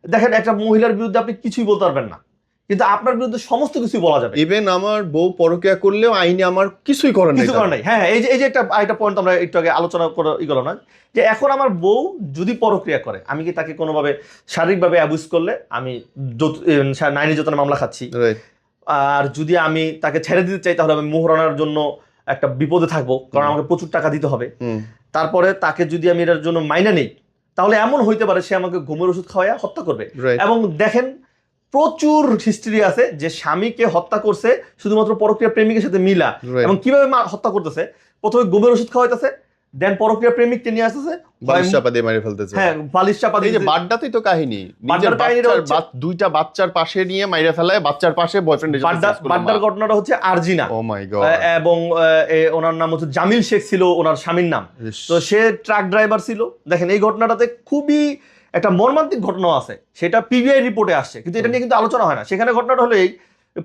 দেখেন একটা মহিলার বিরুদ্ধে আপনি কিছুই বলতে পারবেন না, কিন্তু আপনার বিরুদ্ধে সমস্ত কিছুই বলা যাবে।
ইভেন আমার বউ পরকীয়া করলেও আইনে আমার কিছুই করার নাই।
হ্যাঁ, এই যে একটা পয়েন্ট আমরা একটু আগে আলোচনা করে না, যে এখন আমার বউ যদি পরক্রিয়া করে, আমি কি তাকে কোনোভাবে শারীরিকভাবে অ্যাবিউজ করলে আমি নারী নির্যাতনের মামলা খাচ্ছি, আর যদি আমি তাকে ছেড়ে দিতে চাই তাহলে আমি মোহরানার জন্য একটা বিপদে থাকবো, কারণ আমাকে প্রচুর টাকা দিতে হবে। তারপরে তাকে যদি আমি এটার জন্য মাইনা নেই, তাহলে এমন হইতে পারে সে আমাকে ঘুমের ওষুধ খাওয়াইয়া হত্যা করবে। এবং দেখেন প্রচুর হিস্ট্রি আছে যে স্বামীকে হত্যা করছে শুধুমাত্র পরক্রিয়া প্রেমিকের সাথে মিলা, এবং কিভাবে হত্যা করতেছে, প্রথমে ঘুমের ওষুধ খাওয়াইতেছে, দেন পরক্রিয়া প্রেমিককে নিয়ে আসতেছে,
বালিশ চাপা দিয়ে মেরে ফেলতেছে।
হ্যাঁ, বালিশ চাপা দিয়ে।
এই যে বাড্ডাতেই তো কাহিনী, নিজের দুইটা বাচ্চার পাশে নিয়ে মাইরা ফেলায়, বাচ্চার পাশে বয়ফ্রেন্ড।
বাড্ডার ঘটনাটা হচ্ছে আরজিনা,
ও মাই গড,
এবং ওনার নাম হচ্ছে জামিল শেখ ছিল ওনার স্বামীর নাম। তো সে ট্রাক ড্রাইভার ছিল। দেখেন এই ঘটনাটাতে খুবই একটা মর্মান্তিক ঘটনা আছে, সেটা পিবিআই রিপোর্টে আসছে, কিন্তু এটা নিয়ে কিন্তু আলোচনা হয় না। সেখানে ঘটনাটা হলো এই,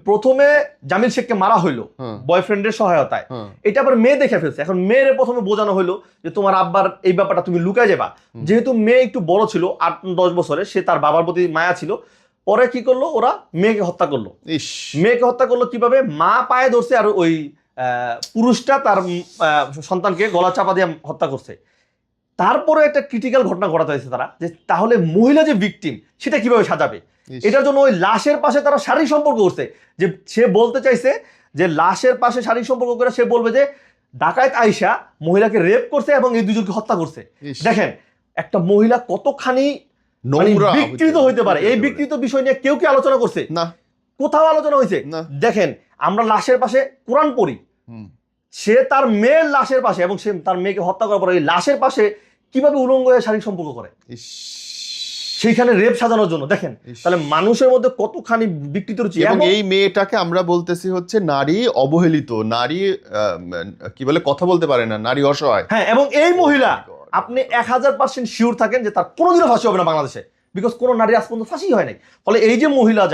প্রথমে জামিল শেখকে মারা হইলো বয়ফ্রেন্ডের সহায়তায়, এটা আবার মেয়ে দেখে ফেলছে। এখন মেয়ের প্রথমে বোঝানো হইলো যে তোমার আব্বার এই ব্যাপারটা তুমি লুকায় যাবা, যেহেতু মেয়ে একটু বড় ছিল, 8-10 বছরে, সে তার বাবার প্রতি মায়া ছিল। পরে কি করলো, ওরা মেয়েকে হত্যা করলো। মেয়েকে হত্যা করলো কিভাবে? মা পায়ে ধরছে, আর ওই পুরুষটা তার সন্তানকে গলা চাপা দিয়ে হত্যা করছে। তারপরে একটা ক্রিটিক্যাল ঘটনা ঘটাতে হয়েছে তারা, যে তাহলে মহিলা যে ভিকটিম সেটা কিভাবে সাজাবে। এটার জন্য ওই লাশের পাশে তারা শারীরিক সম্পর্ক করছে, যে সে বলতে চাইছে যে লাশের পাশে শারীরিক সম্পর্ক করে সে বলবে যে ডাকাত আইসা মহিলাকে রেপ করছে এবং এই দুজনকে হত্যা করছে। দেখেন একটা মহিলা কতখানি বিকৃত হইতে পারে, এই বিকৃত বিষয় নিয়ে কেউ কি আলোচনা করছে?
না,
কোথাও আলোচনা হয়েছে? দেখেন আমরা লাশের পাশে কোরআন পড়ি, সে তার মেয়ের লাশের পাশে এবং সে তার মেয়েকে হত্যা করার পরে এই লাশের পাশে কিভাবে উলঙ্গ হয়ে শারীরিক সম্পর্ক করে সেইখানে রেপ সাজানোর জন্য। দেখেন তাহলে মানুষের মধ্যে কতখানি বিকৃত রুচি।
এবং এই মেয়েটাকে আমরা বলতেছি হচ্ছে নারী অবহেলিত, নারী কি বলে কথা বলতে পারে না, নারী অসহায়।
হ্যাঁ, এবং এই মহিলা আপনি 1000% শিওর থাকেন যে তার কোনোদিনও ফাঁসি হবে না বাংলাদেশে, বিকজ কোনো নারী আজ পর্যন্ত ফাঁসি হয় নাই। ফলে এই যে মহিলা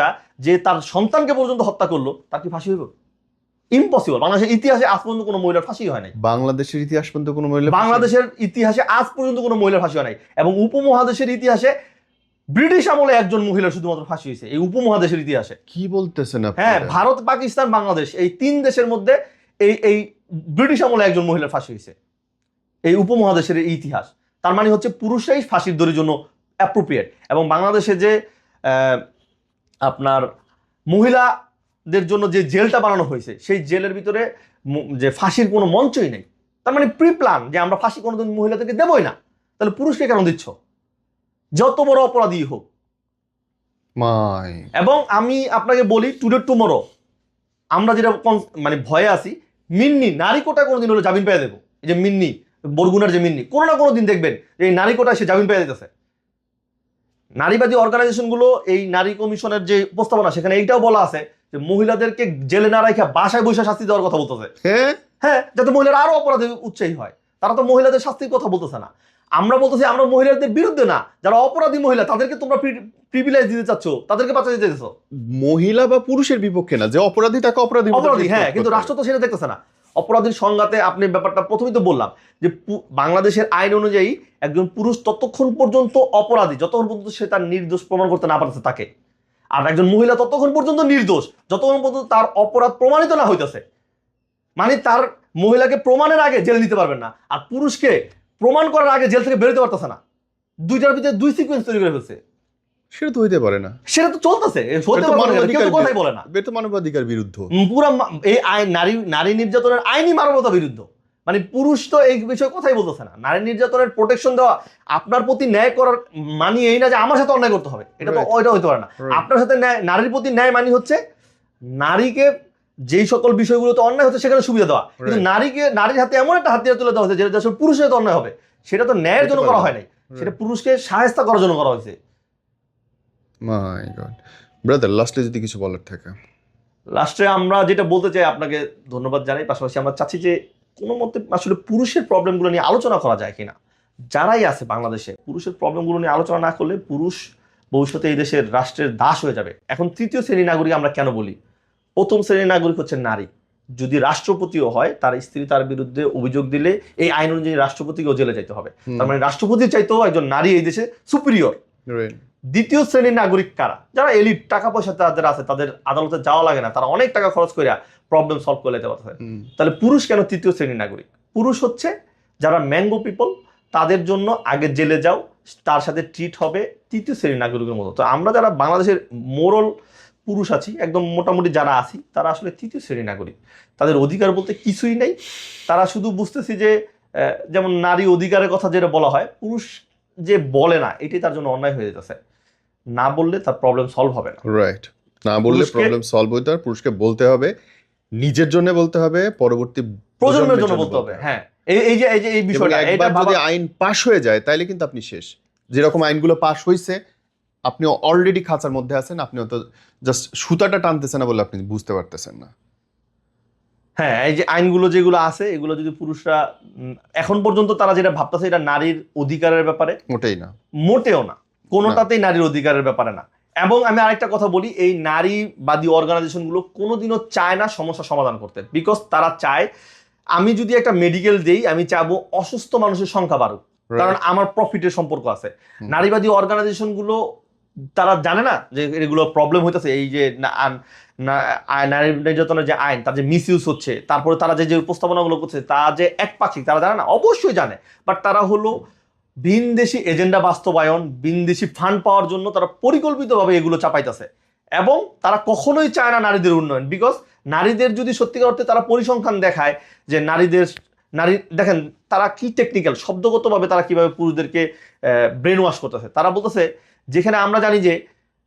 যে তার সন্তানকে পর্যন্ত হত্যা করলো, তার কি ফাঁসি হইব? ইম্পসিবল। বাংলাদেশের ইতিহাসে আজ পর্যন্ত কোনো মহিলার ফাঁসি হয় নাই।
বাংলাদেশের ইতিহাস পর্যন্ত কোনো মহিলা,
বাংলাদেশের ইতিহাসে আজ পর্যন্ত কোনো মহিলার ফাঁসি হয় নাই। এবং উপমহাদেশের ইতিহাসে ব্রিটিশ আমলে একজন মহিলার শুধুমাত্র ফাঁসি হয়েছে এই উপমহাদেশের ইতিহাসে।
কি বলতেছেন আপনি?
হ্যাঁ, ভারত, পাকিস্তান, বাংলাদেশ এই 3 দেশের মধ্যে এই ব্রিটিশ আমলে একজন মহিলার ফাঁসি হয়েছে এই উপমহাদেশের ইতিহাস। তার মানে হচ্ছে পুরুষরাই ফাঁসির দড়ির জন্য অ্যাপ্রোপ্রিয়েট। এবং বাংলাদেশে যে আপনার মহিলাদের জন্য যে জেলটা বানানো হয়েছে সেই জেলের ভিতরে যে ফাঁসির কোনো মঞ্চই নেই। তার মানে প্রি প্ল্যান যে আমরা ফাঁসি কোনোদিন মহিলাদেরকে দেবই না। তাহলে পুরুষকে কেন দিচ্ছ? যত বড় অপরাধী হোক। এবং আমি আপনাকে বলি টুডে টুমরো আমরা যেটা মানে ভয়ে আছি, মিন্নি নারী কোটায় কোনোদিন হলো জামিন পেয়ে দেবো। এই যে মিন্নি, বরগুনার যে মিন্নি, কোনো না কোনো দিন দেখবেন যে এই নারী কোটায় সে জামিন পেয়ে দিতেছে। নারীবাদী অর্গানাইজেশনগুলো এই নারী কমিশনের যে উপস্থাপনা সেখানে এইটাও বলা আছে যে মহিলাদেরকে জেলে না রাখা বাসায় বসে শাস্তি দেওয়ার কথা বলতেছে। হ্যাঁ, যাতে মহিলারা আরো অপরাধে উৎসাহী হয়। তারা তো মহিলাদের শাস্তির কথা বলতেছে না। আমরা বলতেছি আমরা মহিলাদের বিরুদ্ধে না, যারা অপরাধী মহিলা তাদেরকে তোমরা প্রিভিলেজ দিতে চাচ্ছ, তাদেরকে বাঁচা দিতে চাচ্ছ।
মহিলা বা পুরুষের বিপক্ষে না, যে অপরাধী তাকে অপরাধী।
হ্যাঁ, কিন্তু রাষ্ট্র তো সেটা দেখতেছে না। অপরাধীর সংঘাতে আপনি ব্যাপারটা প্রথমেই তো বললাম যে বাংলাদেশের আইন অনুযায়ী একজন পুরুষ ততক্ষণ পর্যন্ত অপরাধী যতক্ষণ পর্যন্ত সে তার নির্দোষ প্রমাণ করতে না পারতেছে তাকে, আর একজন মহিলা ততক্ষণ পর্যন্ত নির্দোষ যতক্ষণ পর্যন্ত তার অপরাধ প্রমাণিত না হইতেছে। মানে তার মহিলাকে প্রমাণের আগে জেল দিতে পারবেন না, আর পুরুষকে প্রমাণ করার আগে জেল থেকে বেরোতে পারতেছে না। দুইটার ভিতরে 2 সিকোয়েন্স তৈরি করে ফেলছে।
সেটা তো হইতে পারে না,
সেটা তো চলতেছে, কথাই বলে না।
এটা মানবাধিকার বিরুদ্ধ।
পুরা এই আইন নারী নির্যাতনের আইনি মানবতা বিরুদ্ধ। মানে পুরুষ তো এই বিষয়ে কথাই বলতেছে না। নারী নির্যাতনের প্রোটেকশন দেওয়া, আপনার প্রতি ন্যায় করার মানি এই না যে আমার সাথে অন্যায় করতে হবে, এটা তো ওইটা হইতে পারে না। আপনার সাথে নারীর প্রতি ন্যায় মানি হচ্ছে নারীকে যেই সকল বিষয়গুলোতে অন্যায় হচ্ছে সেখানে সুবিধা দেওয়া, কিন্তু নারীর হাতে এমন একটা হাতিয়ার তুলে দেওয়া হয়েছে যেটা আসলে পুরুষের সাথে অন্যায় হবে, সেটা তো ন্যায়ের জন্য করা হয় নাই, সেটা পুরুষকে সাহায্য করার জন্য করা হয়েছে।
মাই গড ব্রাদার, লাস্টে যদি কিছু বলার থাকে।
লাস্টে আমরা যেটা বলতে চাই, আপনাকে ধন্যবাদ জানাই, পাশাপাশি আমরা চাচ্ছি যে কোনো মতে আসলে পুরুষের প্রবলেমগুলো নিয়ে আলোচনা করা যায় কিনা। যারাই আছে বাংলাদেশে পুরুষের প্রবলেমগুলো নিয়ে আলোচনা না করলে পুরুষ ভবিষ্যতে এই দেশের রাষ্ট্রের দাস হয়ে যাবে। এখন 3য় শ্রেণীর নাগরিক আমরা কেন বলি? 1ম শ্রেণীর নাগরিক হচ্ছে নারী। যদি রাষ্ট্রপতিও হয়, তার স্ত্রী তার বিরুদ্ধে অভিযোগ দিলে এই আইন অনুযায়ী রাষ্ট্রপতিকেও জেলে যেতে হবে। তার মানে রাষ্ট্রপতির চাইতেও একজন নারী এই দেশে সুপিরিয়র। 2য় শ্রেণীর নাগরিক কারা? যারা এলিট, টাকা পয়সা তাদের আছে, তাদের আদালতে যাওয়া লাগে না, তারা অনেক টাকা খরচ করে প্রবলেম সলভ করে নিতে পারছে। তাহলে পুরুষ কেন 3য় শ্রেণীর নাগরিক? পুরুষ হচ্ছে যারা ম্যাঙ্গো পিপল, তাদের জন্য আগে জেলে যাও, তার সাথে ট্রিট হবে 3য় শ্রেণীর নাগরিকের মতো। তো আমরা যারা বাংলাদেশের মোরাল পুরুষ আছি, একদম মোটামুটি যারা আছি, তারা আসলে 3য় শ্রেণীর নাগরিক। তাদের অধিকার বলতে কিছুই নেই। তারা শুধু বুঝতেছি যে যেমন নারী অধিকারের কথা যেটা বলা হয়, পুরুষ যে বলে না, এটাই তার জন্য অন্যায় হয়ে যেতেছে। না বললে তার প্রবলেম সলভ হবে না।
রাইট, না বললে প্রবলেম সলভ হইতে হবে। পুরুষকে বলতে হবে, নিজের জন্য বলতে হবে, পরবর্তী
প্রজন্মের জন্য বলতে হবে। হ্যাঁ, এই বিষয়টা
একবার যদি আইন পাস হয়ে যায় তাইলে কিন্তু আপনি শেষ। যেরকম আইনগুলো পাস হয়েছে, আপনি অলরেডি খাঁচার মধ্যে আছেন, আপনি তো জাস্ট সুতাটা টানতেছেন না বলে আপনি বুঝতে পারতেছেন না।
হ্যাঁ, এই যে আইনগুলো যেগুলো আছে, এগুলো যদি পুরুষরা এখন পর্যন্ত তারা যেটা ভাবতেছে এটা নারীর অধিকারের ব্যাপারে, মোটেও না, কোনোটাতেই নারীর অধিকারের ব্যাপারে না। এবং আমি আরেকটা কথা বলি, এই নারীবাদী অর্গানাইজেশনগুলো কোনোদিনও চায় না সমস্যা সমাধান করতে। বিকজ তারা চায় আমি যদি একটা মেডিকেল দেই, আমি চাবো অসুস্থ মানুষের সংখ্যা বাড়ুক, কারণ আমার প্রফিটের সম্পর্ক আছে। নারীবাদী অর্গানাইজেশনগুলো তারা জানে না যে এগুলো প্রবলেম হইতেছে, এই যে নারী নির্যাতনের যে আইন, তার যে মিসইউজ হচ্ছে, তারপরে তারা যে উপস্থাপনাগুলো করছে তা যে একপাক্ষিক, তারা জানে না। অবশ্যই জানে, বাট তারা হলো ভিনদেশি এজেন্ডা বাস্তবায়ন, ভিনদেশি ফান্ড পাওয়ার জন্য তারা পরিকল্পিতভাবে এগুলো চাপাইতেছে এবং তারা কখনোই চায় না নারীদের উন্নয়ন। বিকজ নারীদের যদি সত্যিকার অর্থে তারা পরিসংখ্যান দেখায় যে নারী দেখেন তারা কি টেকনিক্যাল শব্দগতভাবে তারা কিভাবে পুরুষদেরকে ব্রেন ওয়াশ করতেছে। তারা বলতেছে যেখানে আমরা জানি যে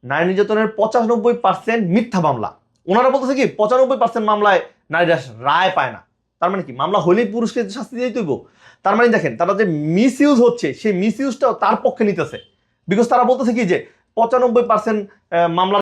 নারী নির্যাতনের 95% মিথ্যা মামলা, ওনারা বলতেছে কি 95% মামলায় নারীরা রায় পায় না। তার মানে কি মামলা হলেই পুরুষকে শাস্তি দিয়ে তৈব? তার মানে দেখেন তারা যে মিস ইউজ হচ্ছে সেই মিস ইউজটাও তার পক্ষে নিতেছে। বিকজ তারা বলতেছে কি যে 95% মামলা